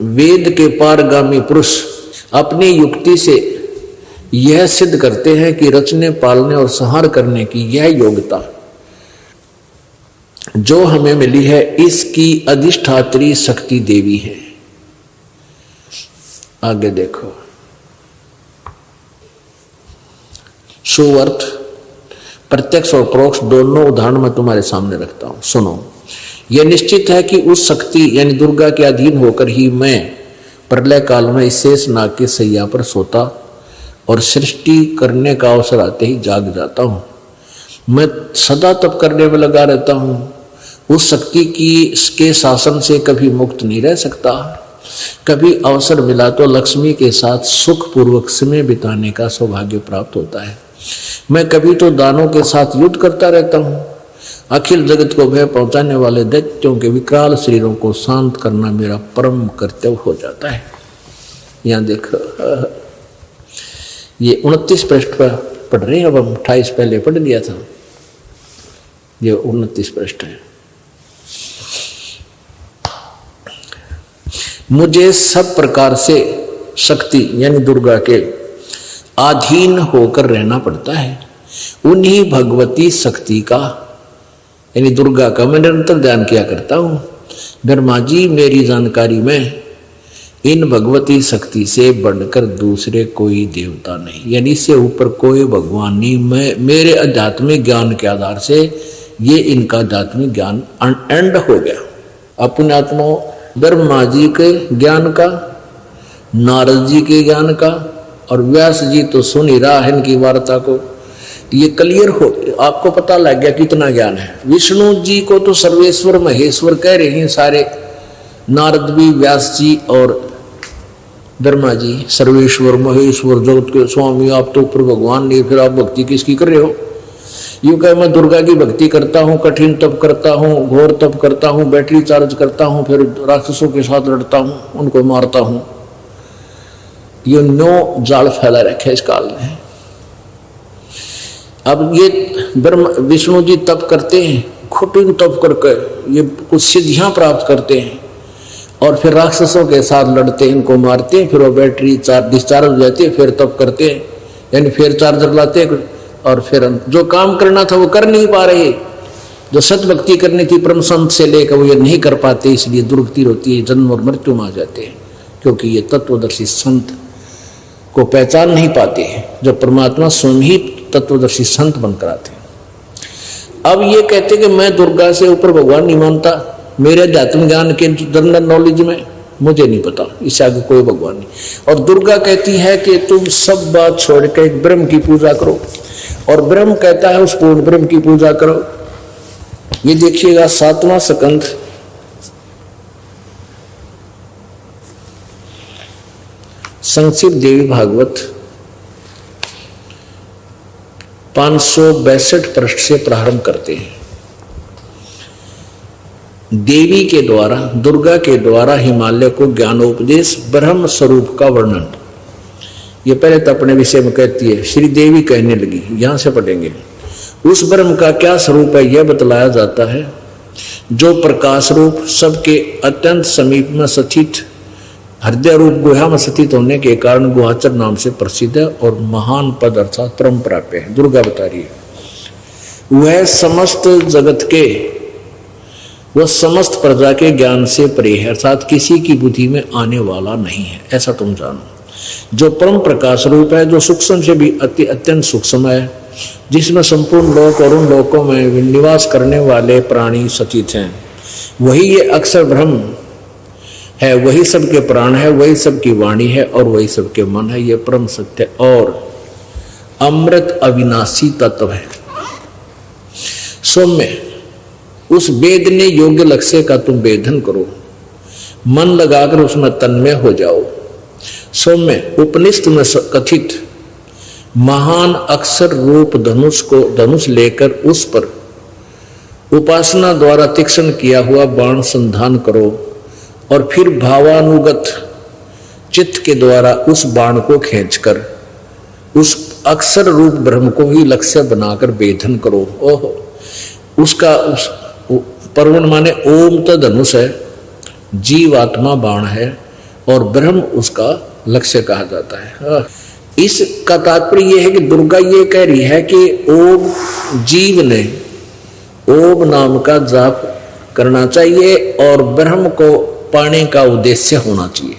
वेद के पारगामी पुरुष अपनी युक्ति से यह सिद्ध करते हैं कि रचने, पालने और संहार करने की यह योग्यता जो हमें मिली है, इसकी अधिष्ठात्री शक्ति देवी है। आगे देखो, सुअर्थ प्रत्यक्ष और परोक्ष दोनों उदाहरण मैं तुम्हारे सामने रखता हूं, सुनो। यह निश्चित है कि उस शक्ति यानी दुर्गा के अधीन होकर ही मैं प्रलय काल में इस शेष नाग के सैया पर सोता और सृष्टि करने का अवसर आते ही जाग जाता हूं। मैं सदा तप करने में लगा रहता हूं। उस शक्ति के शासन से कभी मुक्त नहीं रह सकता। कभी अवसर मिला तो लक्ष्मी के साथ सुख पूर्वक समय बिताने का सौभाग्य प्राप्त होता है। मैं कभी तो दानों के साथ युद्ध करता रहता हूँ। अखिल जगत को भय पहुंचाने वाले दैत्यों के विकराल शरीरों को शांत करना मेरा परम कर्तव्य हो जाता है। यहाँ देखो, ये 29 पृष्ठ पर पढ़ रहे हैं। अब हम 28 पहले पढ़ लिया था, ये 29 पृष्ठ है। मुझे सब प्रकार से शक्ति यानी दुर्गा के अधीन होकर रहना पड़ता है। उन्हीं भगवती शक्ति का यानी दुर्गा का मैं निरंतर ध्यान किया करता हूँ। ब्रह्मा जी मेरी जानकारी में इन भगवती शक्ति से बढ़कर दूसरे कोई देवता नहीं, यानी इससे ऊपर कोई भगवान नहीं। मैं मेरे आध्यात्मिक ज्ञान के आधार से ये इनका आध्यात्मिक ज्ञान एंड हो गया। अपने आत्मा ब्रह्मा जी के ज्ञान का, नारद जी के ज्ञान का, और व्यास जी तो सुन ही रहा है इनकी वार्ता को, ये क्लियर हो, आपको पता लग गया कितना ज्ञान है। विष्णु जी को तो सर्वेश्वर महेश्वर कह रहे हैं सारे, नारद भी, व्यास जी और ब्रह्मा जी सर्वेश्वर महेश्वर जगत के स्वामी, आप तो ऊपर भगवान नहीं, फिर आप भक्ति किसकी कर रहे हो? यूं कह मैं दुर्गा की भक्ति करता हूँ, कठिन तप करता हूँ, घोर तप करता हूँ, बैटरी चार्ज करता हूँ, फिर राक्षसों के साथ लड़ता हूँ, उनको मारता हूँ। ये 9 जाल फैला रखे इस काल में। अब ये ब्रह्मा विष्णु जी तप करते हैं, कठिन तप करके ये कुछ सिद्धियां प्राप्त करते हैं, और फिर राक्षसों के साथ लड़ते हैं, इनको मारते हैं, फिर वो बैटरी डिस्चार्ज हो जाती है, फिर तप करते हैं, यानी फिर चार्जर लाते हैं, और फिर जो काम करना था वो कर नहीं पा रहे, जो सत भक्ति करनी थी परम संत से लेकर वो ये नहीं कर पाते, इसलिए दुर्गति होती है, जन्म और मृत्यु में आ जाते हैं, क्योंकि ये तत्वदर्शी संत को पहचान नहीं पाते हैं, जब परमात्मा स्वयं ही तत्वदर्शी संत बनकर आते हैं। अब ये कहते कि मैं दुर्गा से ऊपर भगवान नहीं मानता, मेरे अध्यात्म ज्ञान के जनरल नॉलेज में मुझे नहीं पता इससे आगे कोई भगवान नहीं। और दुर्गा कहती है कि तुम सब बात छोड़ के एक ब्रह्म की पूजा करो, और ब्रह्म कहता है उस पूर्ण ब्रह्म की पूजा करो। ये देखिएगा 7वां स्कंध संक्षिप्त देवी भागवत 562 पृष्ठ से प्रारंभ करते हैं। देवी के द्वारा, दुर्गा के द्वारा हिमालय को ज्ञानोपदेश, ब्रह्म स्वरूप का वर्णन। ये पहले तो अपने विषय में कहती है, श्री देवी कहने लगी, यहां से पढ़ेंगे। उस ब्रह्म का क्या स्वरूप है यह बतलाया जाता है, जो प्रकाश रूप, सबके अत्यंत समीप में स्थित, हृदय रूप गुहा में स्थित होने के कारण गुहाचर नाम से प्रसिद्ध है, और महान पद अर्थात परम प्राप्य है। दुर्गा बता रही है वह समस्त जगत के, वह समस्त प्रजा के ज्ञान से परे है, अर्थात किसी की बुद्धि में आने वाला नहीं है, ऐसा तुम जानो। जो परम प्रकाश रूप है, जो सूक्ष्म से भी अत्यंत सूक्ष्म है, जिसमें संपूर्ण लोक और उन लोकों में निवास करने वाले प्राणी सचित हैं, वही ये अक्षर ब्रह्म है, वही सबके प्राण है, वही सबकी वाणी है, और वही सबके मन है। ये परम सत्य और अमृत अविनाशी तत्व है। सौम्य उस वेदने योग्य लक्ष्य का तुम वेदन करो, मन लगाकर उसमें तन्मय हो जाओ। सौम्य उपनिषद में कथित महान अक्षर रूप धनुष को, धनुष लेकर उस पर उपासना द्वारा तीक्ष्ण किया हुआ बाण संधान करो, और फिर भावानुगत चित्त के द्वारा उस बाण को खींचकर उस अक्षर रूप ब्रह्म को ही लक्ष्य बनाकर वेधन करो। ओह, उसका उस परवन माने ओम तो धनुष है, जीव आत्मा बाण है, और ब्रह्म उसका लक्ष्य कहा जाता है। इसका तात्पर्य यह है कि दुर्गा ये कह रही है कि ओम, जीव ने ओम नाम का जाप करना चाहिए, और ब्रह्म को पाने का उद्देश्य होना चाहिए।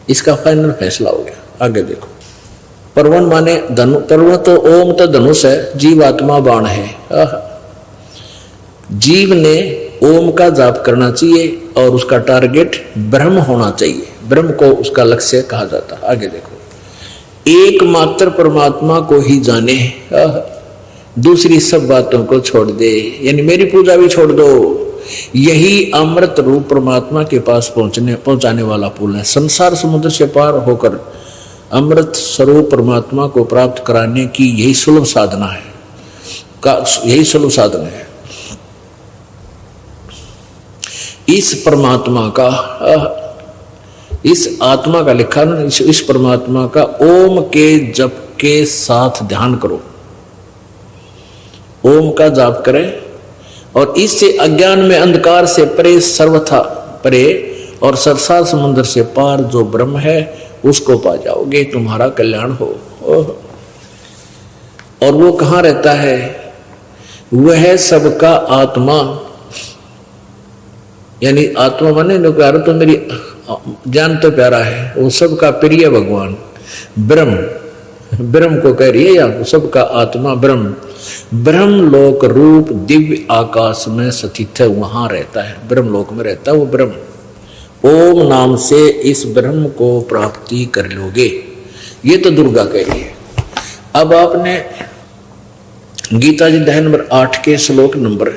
इसका फाइनल फैसला हो गया। आगे देखो, परवन माने धनु, परवन तो ओम तो धनुष है, जीव आत्मा बाण है। जीव ने ओम का जाप करना चाहिए, और उसका टारगेट ब्रह्म होना चाहिए, ब्रह्म को उसका लक्ष्य कहा जाता है। आगे देखो, एकमात्र परमात्मा को ही जाने, दूसरी सब बातों को छोड़ दे, यानी मेरी पूजा भी छोड़ दो। यही अमृत रूप परमात्मा के पास पहुंचाने वाला पुल है। संसार समुद्र से पार होकर अमृत स्वरूप परमात्मा को प्राप्त कराने की यही सुलभ साधना है, यही सुलभ साधन है। इस परमात्मा का, इस आत्मा का लिखा ना, इस परमात्मा का ओम के जप के साथ ध्यान करो। ओम का जाप करें, और इससे अज्ञान में अंधकार से परे, सर्वथा परे, और संसार समुद्र से पार जो ब्रह्म है उसको पा जाओगे, तुम्हारा कल्याण हो। और वो कहाँ रहता है? वह सबका आत्मा, यानी आत्मा माने जो प्यारा तो मेरी जान तो प्यारा है, वो सबका प्रिय भगवान ब्रह्म, ब्रह्म को कह रही है, या सबका आत्मा ब्रह्म, ब्रह्म लोक रूप दिव्य आकाश में स्थित है, वहां रहता है, ब्रह्म लोक में रहता है वो ब्रह्म। ओम नाम से इस ब्रह्म को प्राप्ति कर लोगे, ये तो दुर्गा कह रही है। अब आपने गीता जी अध्याय नंबर 8 के श्लोक नंबर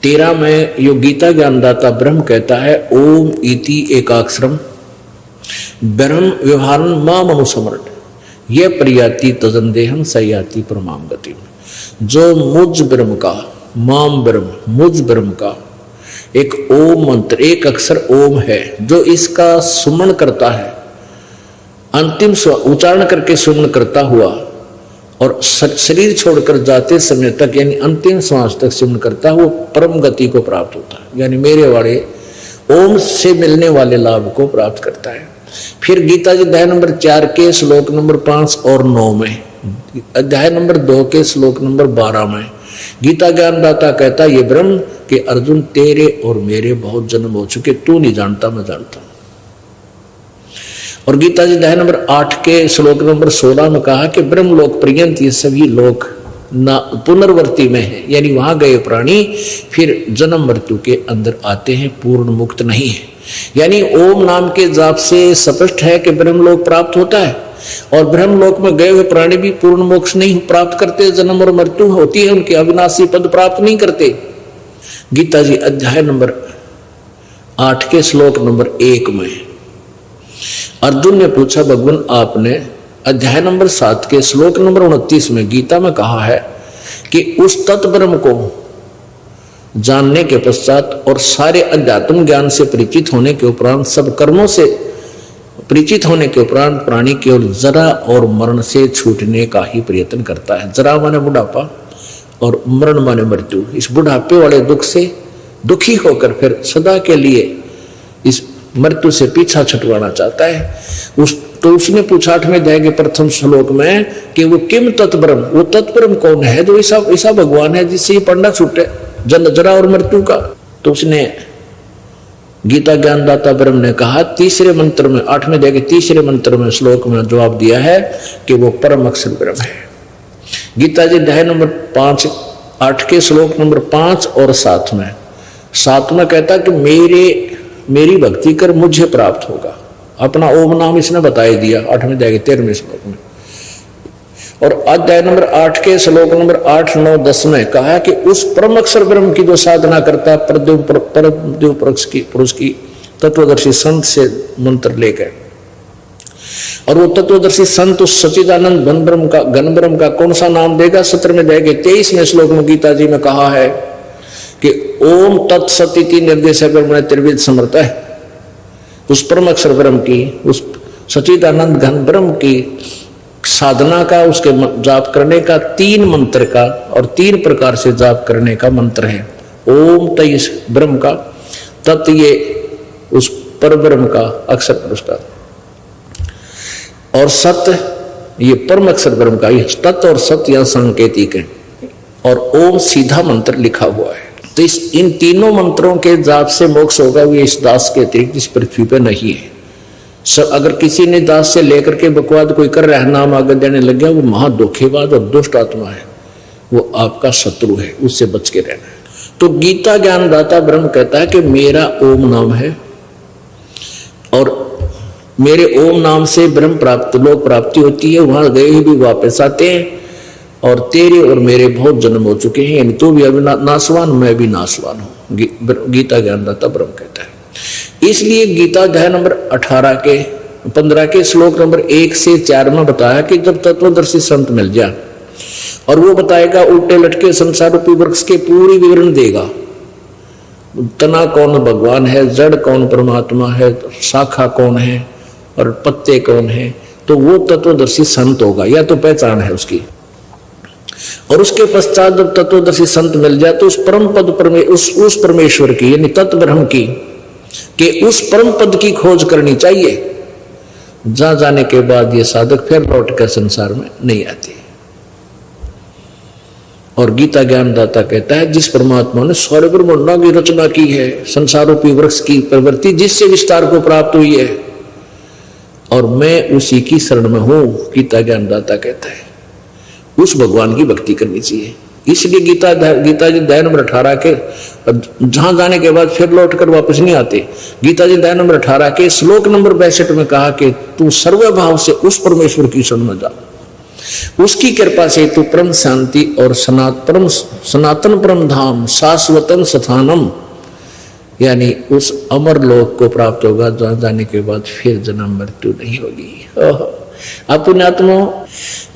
13 में यो गीता ज्ञानदाता ब्रह्म कहता है, ओम इति एकाक्षरम ब्रह्म व्यवहारं माम अनुस्मरण ये प्रियाति तजंदेहम सयाति परमाम गति। जो मुझ ब्रह्म का, माम ब्रह्म, मुझ ब्रह्म का एक ओम मंत्र, एक अक्षर ओम है, जो इसका सुमन करता है, अंतिम उच्चारण करके सुमन करता हुआ और शरीर छोड़कर जाते समय तक, यानी अंतिम श्वास तक सुमन करता हुआ परम गति को प्राप्त होता है, यानी मेरे वाले ओम से मिलने वाले लाभ को प्राप्त करता है। फिर गीता जी अध्याय नंबर 4 के श्लोक नंबर 5 और 9 में, अध्याय नंबर 2 के श्लोक नंबर 12 में गीता ज्ञानदाता कहता है, ये ब्रह्म कि अर्जुन तेरे और मेरे बहुत जन्म हो चुके, तू नहीं जानता मैं जानता हूं। और गीता जी अध्याय नंबर 8 के श्लोक नंबर 16 में कहा कि ब्रह्म लोक पर्यंत ये सभी लोग ना पुनर्वर्ती में है, यानी वहां गए प्राणी फिर जन्म मृत्यु के अंदर आते हैं, पूर्ण मुक्त नहीं है। यानी ओम नाम के जाप से स्पष्ट है कि ब्रह्मलोक प्राप्त होता है, और ब्रह्मलोक में गए हुए प्राणी भी पूर्ण मोक्ष नहीं प्राप्त करते, जन्म और मृत्यु होती है, उनके अविनाशी पद प्राप्त नहीं करते। गीता जी अध्याय नंबर 8 के श्लोक नंबर 1 में अर्जुन ने पूछा, भगवान आपने अध्याय नंबर 7 के श्लोक नंबर 29 में गीता में कहा है कि उस तत्ब्रह्म को जानने के पश्चात और सारे अध्यात्म ज्ञान से परिचित होने के उपरांत, सब कर्मों से परिचित होने के उपरांत प्राणी केवल जरा और मरण से छूटने का ही प्रयत्न करता है। जरा माने बुढ़ापा और मरण माने मृत्यु। इस बुढ़ापे वाले दुख से दुखी होकर फिर सदा के लिए इस मृत्यु से पीछा छुटवाना चाहता है। तो उसने पूछा 8वें अध्याय के प्रथम श्लोक में कि वो किम तत्ब्रह्म, वो तत्ब्रह्म कौन है जो ऐसा भगवान है जिससे ये पंडा छूटे जरा और मृत्यु का। तो उसने गीता ज्ञानदाता ब्रह्म ने कहा तीसरे मंत्र में, 8वें अध्याय के तीसरे मंत्र में श्लोक में जवाब दिया है कि वो परम अक्षर ब्रह्म है। गीता जी अध्याय नंबर 8 के श्लोक नंबर 5 और 7 में कहता कि मेरी भक्ति कर मुझे प्राप्त होगा। अपना ओम नाम इसने बताई दिया 8वें अध्याय के 13वें श्लोक में। और अध्याय नंबर 8 के श्लोक नंबर 8, 9, 10 में कहा कि उस परम अक्षर ब्रह्म की जो साधना करता है, परमदेव पुरुष की तत्वदर्शी संत से मंत्र लेकर, और वो तत्वदर्शी संत उस सच्चिदानंद घन ब्रह्म का कौन सा नाम देगा। 17वें अध्याय के 23वें श्लोक में गीता जी में कहा है कि ओम तत्सति निर्देश ब्रह्म त्रिविध समर्थ है। उस परम अक्षर ब्रह्म की, उस सच्चिदानंद घन ब्रह्म की साधना का, उसके जाप करने का 3 मंत्र का और 3 प्रकार से जाप करने का मंत्र है। ओम तय ब्रह्म का, तत् ये उस पर ब्रह्म का अक्षर पुरुष का, और सत्य ये परम अक्षर ब्रह्म का। ये तत् और सत्य यह सांकेतिक है, और ओम सीधा मंत्र लिखा हुआ है। तो इन तीनों मंत्रों के जाप से मोक्ष होगा, ये इस दास के अतिरिक्त इस पृथ्वी पे नहीं है। अगर किसी ने दास से लेकर के बकवाद कोई कर रहा है, नाम आगे देने लग गया, वो महा धोखेबाज और दुष्ट आत्मा है, वो आपका शत्रु है, उससे बच के रहना है। तो गीता ज्ञानदाता ब्रह्म कहता है कि मेरा ओम नाम है, और मेरे ओम नाम से ब्रह्म प्राप्त लोक प्राप्ति होती है, वहां गए भी वापस आते हैं, और तेरे और मेरे बहुत जन्म हो चुके हैं, यानी तू भी अभी नासवान, मैं भी नासवान हूं। गीता ज्ञानदाता ब्रह्म कहता है। इसलिए गीता अध्याय नंबर 15 के श्लोक नंबर 1 से 4 में बताया कि जब तत्वदर्शी संत मिल जाए और वो बताएगा उल्टे लटके संसार रूपी वृक्ष के पूरी विवरण देगा, तना कौन भगवान है, जड़ कौन परमात्मा है, शाखा कौन है और पत्ते कौन है, तो वो तत्वदर्शी संत होगा, या तो पहचान है उसकी। और उसके पश्चात जब तत्वदर्शी संत मिल जाए तो उस परम पद उस परमेश्वर की, यानी तत्व ब्रह्म की, कि उस परम पद की खोज करनी चाहिए। जहां जाने के बाद ये साधक फिर लौट कर संसार में नहीं आते। और गीता ज्ञानदाता कहता है जिस परमात्मा ने सारे ब्रह्मांड की रचना की है, संसारोपी वृक्ष की प्रवृत्ति जिससे विस्तार को प्राप्त हुई है, और मैं उसी की शरण में हूं, गीता ज्ञानदाता कहता है। उस भगवान की भक्ति करनी चाहिए। इसलिए गीता जी अध्याय नंबर 18 के जहां जाने के बाद फिर लौट कर वापस नहीं आते। गीता जी अध्याय नंबर 18 के श्लोक नंबर 62 में कहा कि तू सर्वभाव से उस परमेश्वर की शरण में जा, उसकी कृपा से तू परम शांति और सनातन परम धाम शाश्वतम स्थानम यानी उस अमर लोक को प्राप्त होगा, जहां जाने के बाद फिर जन्म मृत्यु नहीं होगी। अब पुण्यात्मा,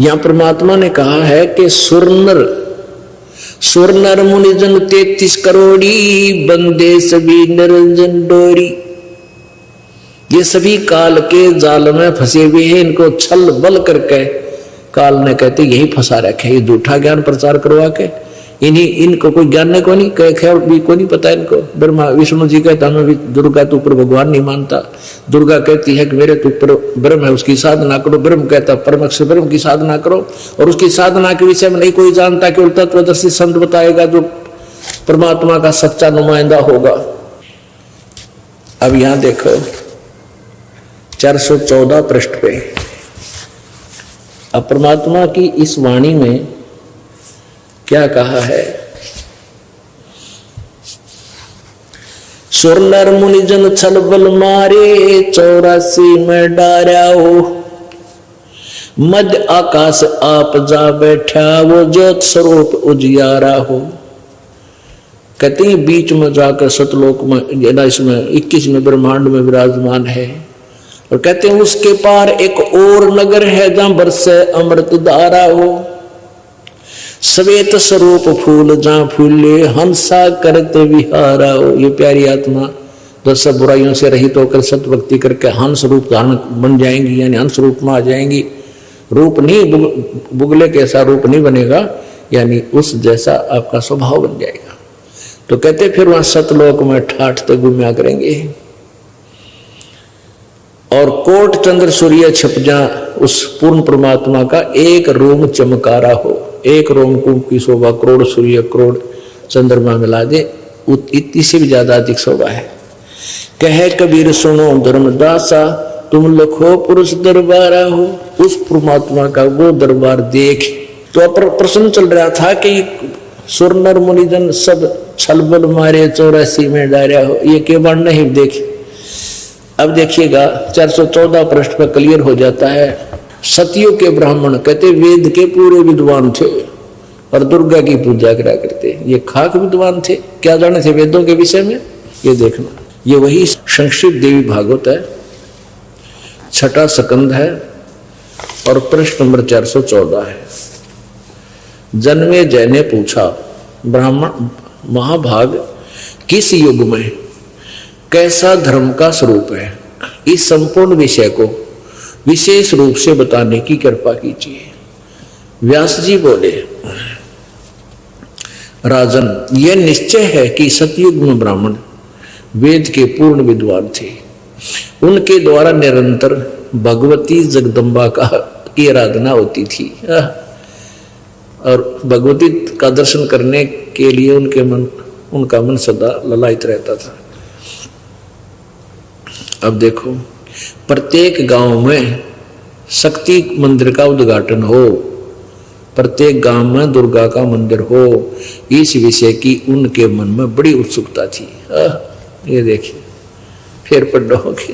यहां परमात्मा ने कहा है कि सुरनर मुनिजन 33 करोड़ी बंदे सभी निरंजन डोरी। ये सभी काल के जाल में फंसे हुए हैं, इनको छल बल करके काल ने कहते यही फंसा रखे, ये झूठा ज्ञान प्रचार करवा के इनको कोई ज्ञान को नहीं खैर भी को नहीं पता इनको। ब्रह्मा विष्णु जी कहता मैं भी दुर्गा तो ऊपर भगवान नहीं मानता, दुर्गा कहती है कि मेरे तो ऊपर ब्रह्म है उसकी साधना करो, ब्रह्म कहता परमक्ष ब्रह्म की साधना करो, और उसकी साधना के विषय में नहीं कोई जानता, केवल तत्वदर्शी संत बताएगा जो परमात्मा का सच्चा नुमाइंदा होगा। अब यहां देखो 414 पृष्ठ पे अब परमात्मा की इस वाणी में क्या कहा है। सुरनर मुनिजन छल बल मारे 84 में डारा हो, मध्य आकाश आप जा बैठा वो ज्योत स्वरूप उजियारा हो। कहते हैं बीच में जाकर सतलोक में इसमें 21वें ब्रह्मांड में विराजमान है, और कहते हैं उसके पार एक और नगर है जहां बरसे अमृत धारा हो। श्वेत स्वरूप फूल जहां फूले हंसा करते विहारा हो। ये प्यारी आत्मा जो सब बुराइयों से रहित होकर सत भक्ति करके हंस रूप धारण बन जाएंगी, यानी हंस रूप में आ जाएंगी। रूप नहीं बुगले के ऐसा रूप नहीं बनेगा, यानी उस जैसा आपका स्वभाव बन जाएगा। तो कहते फिर वहां सतलोक में ठाठते घूमया करेंगे, और कोट चंद्र सूर्य छप जा उस पूर्ण परमात्मा का एक रोम चमकारा हो। एक रोम की शोभा करोड़ सूर्य करोड़ चंद्रमा मिला दे, इससे भी ज्यादा अधिक शोभा है। कहे कबीर सुनो धर्मदासा तुम लखो पुरुष दरबारा हो। उस परमात्मा का वो दरबार देख तो प्रश्न चल रहा था कि सुरनर मुनिजन सब छलबल मारे 84 में डारा हो, ये के बाण नहीं देखे। अब देखिएगा 414 पृष्ठ पर क्लियर हो जाता है। सतियों के ब्राह्मण कहते वेद के पूरे विद्वान थे और दुर्गा की पूजा करा करते। ये खाक विद्वान थे, क्या जाने थे वेदों के विषय में, ये देखना। ये वही संक्षिप्त देवी भागवत है, 6ठा स्कंद है और पृष्ठ नंबर 414 है। जन्मे जय ने पूछा ब्राह्मण महाभाग किस युग में कैसा धर्म का स्वरूप है, इस संपूर्ण विषय को विशेष रूप से बताने की कृपा कीजिए। व्यास जी बोले राजन यह निश्चय है कि सतयुग में ब्राह्मण वेद के पूर्ण विद्वान थे। उनके द्वारा निरंतर भगवती जगदम्बा की आराधना होती थी, और भगवती का दर्शन करने के लिए उनका मन सदा ललायित रहता था। अब देखो प्रत्येक गांव में शक्ति मंदिर का उद्घाटन हो, प्रत्येक गांव में दुर्गा का मंदिर हो, इस विषय की उनके मन में बड़ी उत्सुकता थी। ये देखिए फिर पढ़ोगे।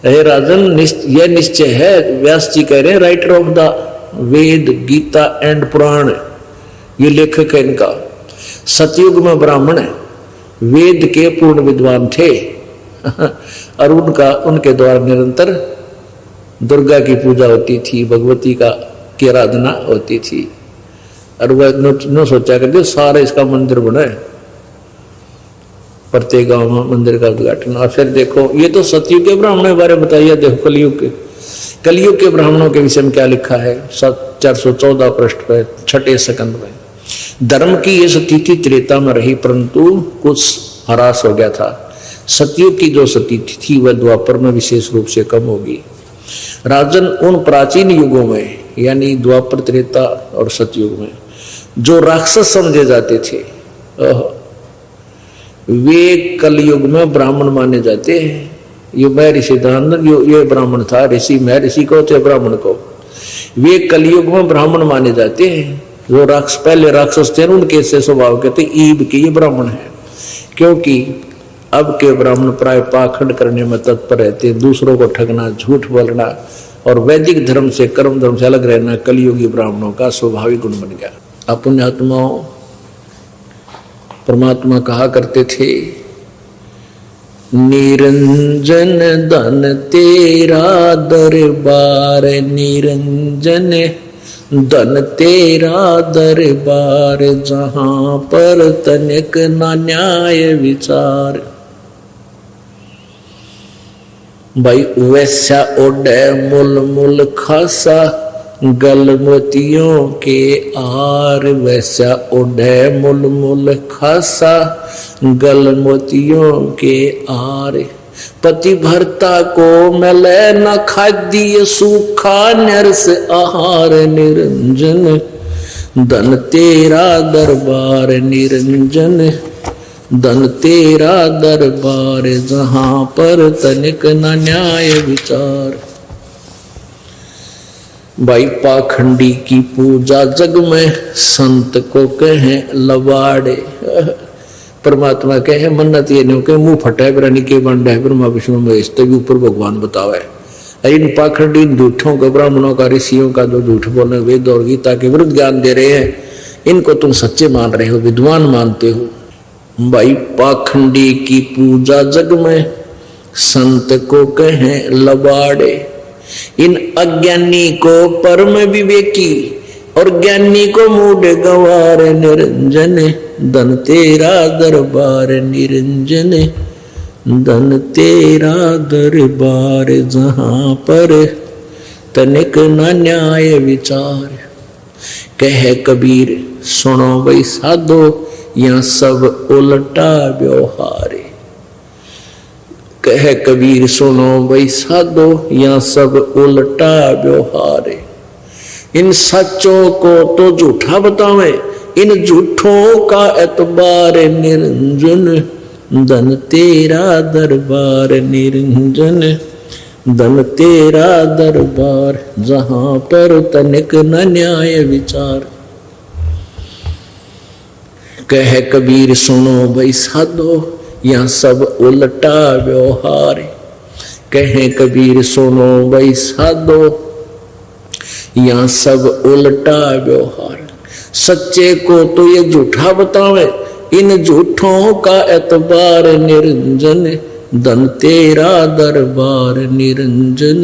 अरे राजन यह निश्चय है, व्यास जी कह रहे हैं writer of the Veda Gita and Purana, ये लेखक है इनका। सतयुग में ब्राह्मण वेद के पूर्ण विद्वान थे और उनके द्वारा निरंतर दुर्गा की पूजा होती थी, भगवती की आराधना होती थी। और वह न सोचा करते सारे इसका मंदिर बना है, प्रत्येक गांव में मंदिर का उद्घाटन। और फिर देखो ये तो सतयुग के ब्राह्मणों के बारे में बताइए। देखो कलयुग के ब्राह्मणों के विषय में क्या लिखा है 414 पृष्ठ पर 6ठे स्कंद में। धर्म की ये स्थिति त्रेता में रही, परंतु कुछ ह्रास हो गया था। सतयुग की जो स्थिति थी वह द्वापर में विशेष रूप से कम होगी। राजन उन प्राचीन युगों में यानी द्वापर त्रेता और सतयुग में जो राक्षस समझे जाते थे वे कलयुग में ब्राह्मण माने जाते हैं। ये महर्षि दानव ये ब्राह्मण था, ऋषि महर्षि को थे ब्राह्मण को, वे कलयुग में ब्राह्मण माने जाते हैं। जो पहले राक्षस थे उनके से स्वभाव के थे ईब के ये ब्राह्मण है, क्योंकि अब के ब्राह्मण प्राय पाखंड करने में तत्पर रहते हैं, दूसरों को ठगना, झूठ बोलना और वैदिक धर्म से कर्म धर्म से अलग रहना कलयुगी ब्राह्मणों का स्वाभाविक गुण बन गया। अपने आत्माओं परमात्मा कहा करते थे निरंजन धन तेरा दरबार, निरंजन धन तेरा दरबार, जहां पर तनिक ना न्याय विचार। भाई वैसा ओढ़े मुल मुल खासा, गल मोतियों के आर, वैसा ओढ़े मुल मुल खासा, गल मोतियों के आर। पतिभर्ता को मिले न खाद्य सूखा नरस आहार, निरंजन धन तेरा दरबार, निरंजन धन तेरा दरबार, जहां पर तनिक न न्याय विचार। भाई पाखंडी की पूजा जग में, संत को कहे लवाड़े। परमात्मा कहे मन्नत ये नहीं कहे मुंह फटा है ब्रानी के बंड है ब्रह्मा विष्णु महेश, तभी ऊपर भगवान बतावे। इन पाखंडी झूठों को, ब्राह्मणों का, ऋषियों का जो झूठ बोले वेद और गीता के विरुद्ध ज्ञान दे रहे हैं, इनको तुम सच्चे मान रहे हो, विद्वान मानते हो। भाई पाखंडी की पूजा जग में, संत को कहे लबाड़े। इन अज्ञानी को परम विवेकी और ज्ञानी को मूढ़ गवार, निरंजन धन तेरा दरबार, निरंजन धन तेरा दरबार, जहां पर तनिक न न्याय विचार। कहे कबीर सुनो भाई साधो, यह सब उल्टा व्यवहार। कहे कबीर सुनो भाई साधो, यह सब उल्टा व्यवहार। इन सच्चों को तो झूठा बतावे, इन झूठों का एतबार, निरंजन धन तेरा दरबार, निरंजन धन तेरा दरबार, जहां पर तनिक न न्याय विचार। कहे कबीर सुनो भाई साधो, यह सब उल्टा व्यवहार। कहे कबीर सुनो भाई साधो, यह सब उल्टा व्यवहार। सच्चे को तो ये झूठा बतावे, इन झूठों का एतबार, निरंजन धन तेरा दरबार, निरंजन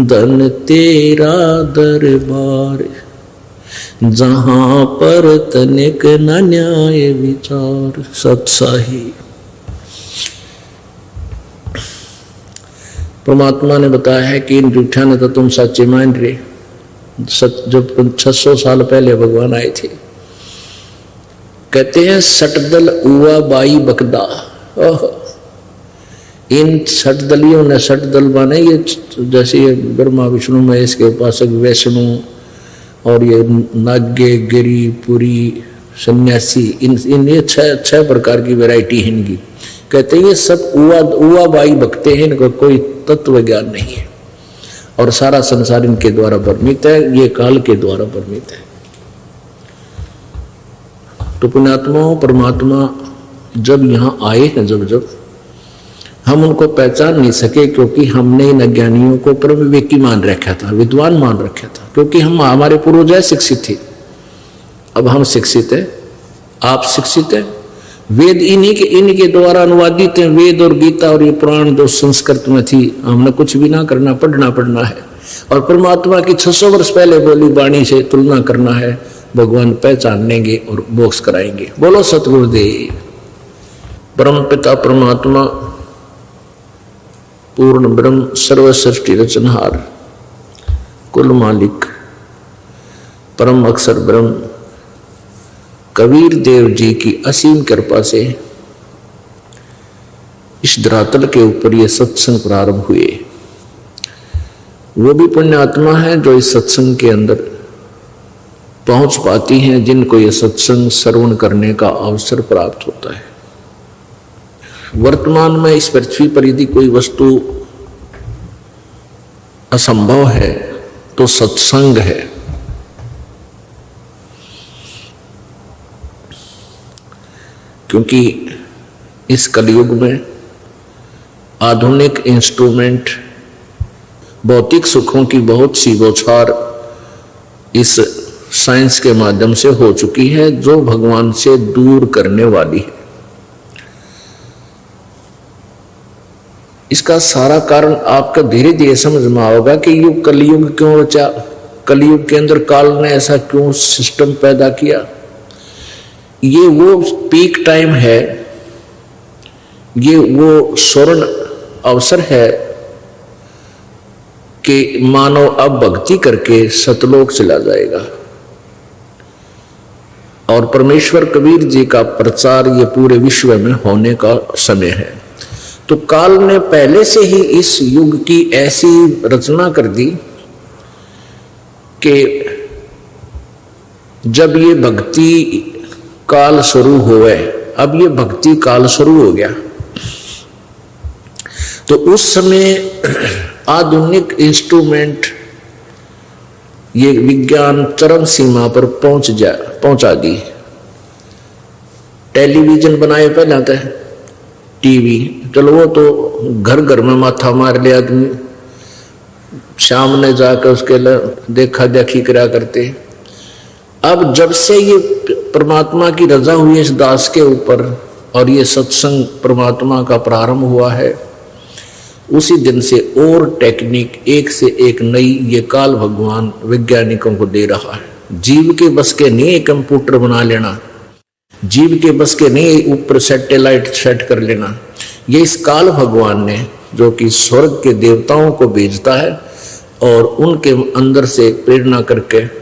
धन तेरा दरबार, जहां पर तनिक न न्याय विचार। सत्साही परमात्मा ने बताया है कि इन झूठा ने तो तुम सच्चे मान रहे। जब 600 साल पहले भगवान आए थे, कहते हैं सटदल उवा बाई बकदा। इन सटदलियों ने, सटदल माने ये जैसे ब्रह्मा विष्णु महेश के उपासक वैष्णु और ये नागे गिरी पुरी सन्यासी, इन ये छह प्रकार की वैरायटी है इनकी। कहते हैं ये सब उवा बाई बकते हैं, इनको कोई तत्व ज्ञान नहीं है और सारा संसार इनके द्वारा भ्रमित है, ये काल के द्वारा भ्रमित है। तो पुण्यात्माओं परमात्मा जब यहाँ आए हैं, जब हम उनको पहचान नहीं सके, क्योंकि हमने इन अज्ञानियों को परम विवेकी मान रखा था, विद्वान मान रखा था, क्योंकि हम हमारे पूर्वज शिक्षित थे। अब हम शिक्षित हैं, आप शिक्षित हैं, वेद इनके द्वारा अनुवादित हैं। वेद और गीता और ये पुराण जो संस्कृत में थी, हमने कुछ भी ना करना, पढ़ना है। और परमात्मा की 600 वर्ष पहले बोली वाणी से तुलना करना है, भगवान पहचान लेंगे और मोक्ष कराएंगे। बोलो सतगुरुदेव। परम पिता परमात्मा पूर्ण ब्रह्म सर्व सृष्टि रचनहार कुल मालिक परम अक्षर ब्रह्म कबीर देव जी की असीम कृपा से इस धरातल के ऊपर ये सत्संग प्रारंभ हुए। वो भी पुण्य आत्मा है जो इस सत्संग के अंदर पहुंच पाती हैं, जिनको ये सत्संग श्रवण करने का अवसर प्राप्त होता है। वर्तमान में इस पृथ्वी पर यदि कोई वस्तु असंभव है तो सत्संग है। क्योंकि इस कलयुग में आधुनिक इंस्ट्रूमेंट, भौतिक सुखों की बहुत सी बौछार इस साइंस के माध्यम से हो चुकी है, जो भगवान से दूर करने वाली है। इसका सारा कारण आपका धीरे धीरे समझ में आओगा कि युग कलयुग क्यों रचा, कलयुग के अंदर काल ने ऐसा क्यों सिस्टम पैदा किया। ये वो पीक टाइम है, ये वो स्वर्ण अवसर है कि मानव अब भक्ति करके सतलोक चला जाएगा। और परमेश्वर कबीर जी का प्रचार ये पूरे विश्व में होने का समय है। तो काल ने पहले से ही इस युग की ऐसी रचना कर दी कि जब ये भक्ति काल शुरू हुए, अब ये भक्ति काल शुरू हो गया, तो उस समय आधुनिक इंस्ट्रूमेंट, ये विज्ञान चरम सीमा पर पहुंचा दी। टेलीविजन बनाए पहले आता है, टीवी, चलो वो तो घर घर में माथा मार ले आदमी, सामने जाकर उसके देखा देखी करा करते। अब जब से ये परमात्मा की रजा हुई है इस दास के ऊपर और ये सत्संग परमात्मा का प्रारंभ हुआ है, उसी दिन से और टेक्निक एक से एक नई ये काल भगवान वैज्ञानिकों को दे रहा है। जीव के बस के नहीं कंप्यूटर बना लेना, जीव के बस के नहीं ऊपर सैटेलाइट सेट कर लेना। ये इस काल भगवान ने, जो कि स्वर्ग के देवताओं को भेजता है और उनके अंदर से प्रेरणा करके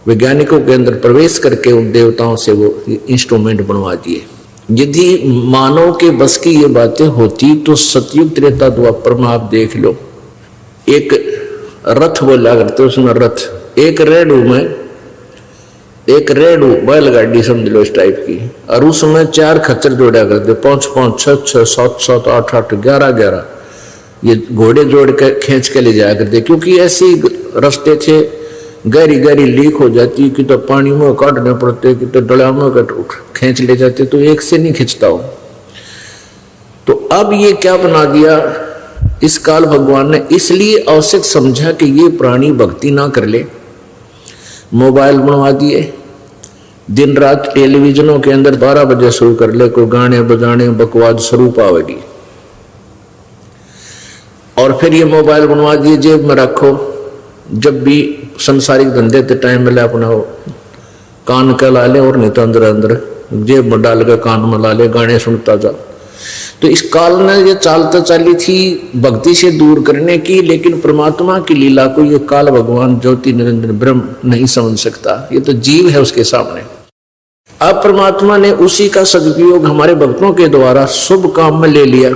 वैज्ञानिकों के अंदर प्रवेश करके उन देवताओं से वो इंस्ट्रूमेंट बनवा दिए। यदि मानव के बस की ये बातें होती तो सतयुग त्रेता द्वापर में आप देख लो, एक रथ बोला करते, उसमें रथ, एक रेडू बैलगाड़ी समझ लो इस टाइप की, और उसमें 4 खच्चर जोड़ा करते, 5 5 6 6 7 7 8 8 11 11 ये घोड़े जोड़ के खींच के ले जाया करते। क्योंकि ऐसे रास्ते थे, गहरी गहरी लीक हो जाती कि तो पानी में काटने पड़ते, कि तो डला में खींच ले जाते, तो एक से नहीं खींचता हो। तो अब ये क्या बना दिया इस काल भगवान ने, इसलिए आवश्यक समझा कि ये प्राणी भक्ति ना कर ले, मोबाइल बनवा दिए, दिन रात टेलीविजनों के अंदर 12 बजे शुरू कर ले, कोई गाने बजाने बकवाद स्वरूप आवेगी। और फिर ये मोबाइल बनवा दिए, जेब में रखो, जब भी संसारिक धंधे ते टाइम मिले अपना कान का ला ले, और नहीं तो अंदर अंदर जेब में डाल के कान में ला ले, गाने सुनता जा। तो इस काल ने ये चालता चाली थी भक्ति से दूर करने की, लेकिन परमात्मा की लीला को ये काल भगवान ज्योति निरंजन ब्रह्म नहीं समझ सकता, ये तो जीव है उसके सामने। अब परमात्मा ने उसी का सदुपयोग हमारे भक्तों के द्वारा शुभ काम में ले लिया।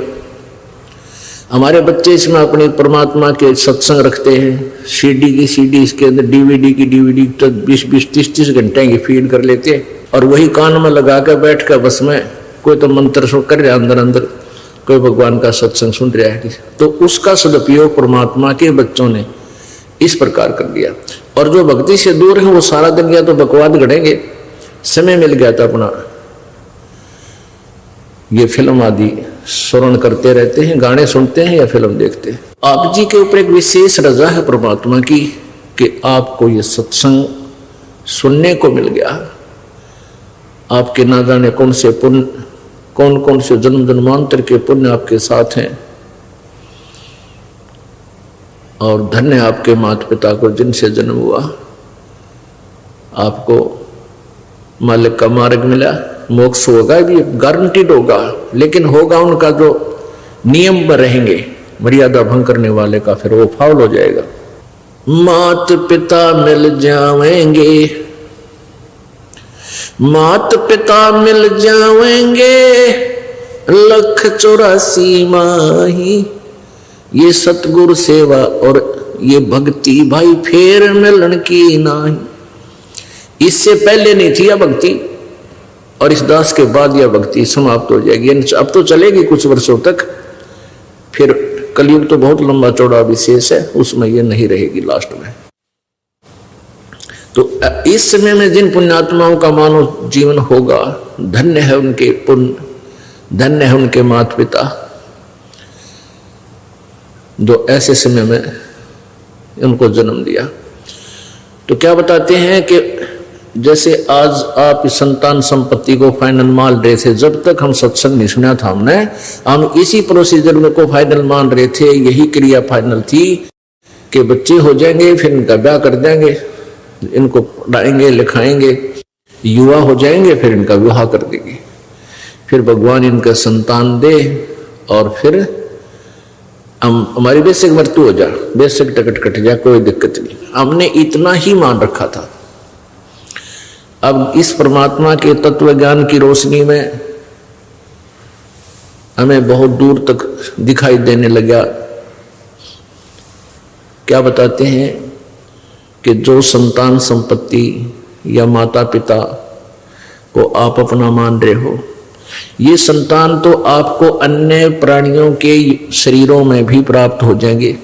हमारे बच्चे इसमें अपने परमात्मा के सत्संग रखते हैं, सीडी की सीडी, इसके अंदर डीवीडी की डीवीडी, तो 20-20 30-30 घंटे की फीड कर लेते हैं, और वही कान में लगा कर बैठ कर बस में कोई तो मंत्र सो कर रहा अंदर अंदर, कोई भगवान का सत्संग सुन रहा है। तो उसका सदुपयोग परमात्मा के बच्चों ने इस प्रकार कर दिया। और जो भक्ति से दूर है वो सारा दिन या तो बकवाद गढ़ेंगे, समय मिल गया था अपना ये फिल्म आदि श्रवण करते रहते हैं, गाने सुनते हैं या फिल्म देखते हैं। आप जी के ऊपर एक विशेष रजा है परमात्मा की कि आपको ये सत्संग सुनने को मिल गया। आपके ना जाने कौन से पुण्य, कौन कौन से जन्म जन्मांतर के पुण्य आपके साथ हैं, और धन्य आपके माता पिता को जिनसे जन्म हुआ, आपको मालिक का मार्ग मिला, मोक्ष होगा भी गारंटीड होगा, लेकिन होगा उनका जो नियम में रहेंगे, मर्यादा भंग करने वाले का फिर वो फाउल हो जाएगा। मात पिता मिल जाएंगे, मात पिता मिल जाएंगे, 184 माही, ये सतगुरु सेवा और ये भक्ति भाई फेर मिलन की नाही। इससे पहले नहीं थी यह भक्ति, और इस दास के बाद यह भक्ति समाप्त हो जाएगी। अब तो चलेगी कुछ वर्षों तक, फिर कलयुग तो बहुत लंबा चौड़ा विशेष है, उसमें यह नहीं रहेगी लास्ट में। तो इस समय में जिन पुण्यात्माओं का मानव जीवन होगा, धन्य है उनके पुण्य, धन्य है उनके माता पिता, जो ऐसे समय में उनको जन्म दिया। तो क्या बताते हैं कि जैसे आज आप इस संतान संपत्ति को फाइनल मान रहे थे, जब तक हम सत्संग नहीं सुना था हम इसी प्रोसीजर में को फाइनल मान रहे थे। यही क्रिया फाइनल थी कि बच्चे हो जाएंगे, फिर इनका ब्याह कर देंगे, इनको पढ़ाएंगे लिखाएंगे, युवा हो जाएंगे, फिर इनका विवाह कर देंगे, फिर भगवान इनका संतान दे, और फिर हमारी बेसिक मृत्यु हो जाए, बेसिक टिकट कट जाए, कोई दिक्कत नहीं। हमने इतना ही मान रखा था। अब इस परमात्मा के तत्व ज्ञान की रोशनी में हमें बहुत दूर तक दिखाई देने लगा। क्या बताते हैं कि जो संतान संपत्ति या माता पिता को आप अपना मान रहे हो, ये संतान तो आपको अन्य प्राणियों के शरीरों में भी प्राप्त हो जाएंगे।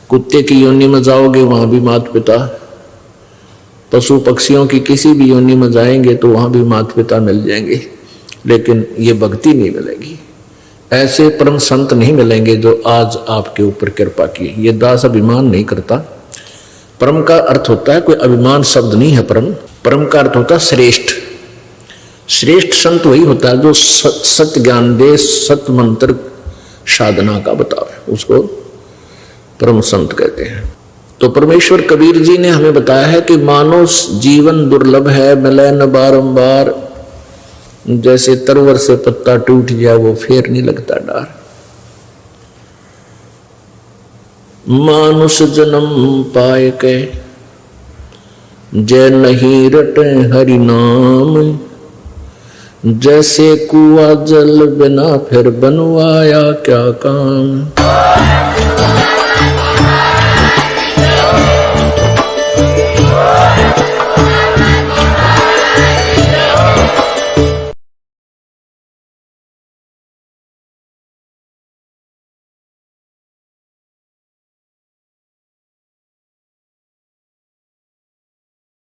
कुत्ते की योनि में जाओगे, वहां भी माता पिता, पशु पक्षियों की किसी भी योनि में जाएंगे तो वहां भी माता पिता मिल जाएंगे, लेकिन ये भक्ति नहीं मिलेगी। ऐसे परम संत नहीं मिलेंगे जो आज आपके ऊपर कृपा की। ये दास अभिमान नहीं करता। परम का अर्थ होता है, कोई अभिमान शब्द नहीं है परम। परम का अर्थ होता है श्रेष्ठ। श्रेष्ठ संत वही होता है जो सत्य ज्ञान दे, सत्य मंत्र साधना का बतावे, उसको परम संत कहते हैं। तो परमेश्वर कबीर जी ने हमें बताया है कि मानो जीवन दुर्लभ है, मिले न बारंबार, जैसे तरवर से पत्ता टूट जाए वो फेर नहीं लगता डार। मानुष जन्म पाए के जय नहीं रटे हरि नाम, जैसे कुआं जल बिना फिर बनवाया क्या काम।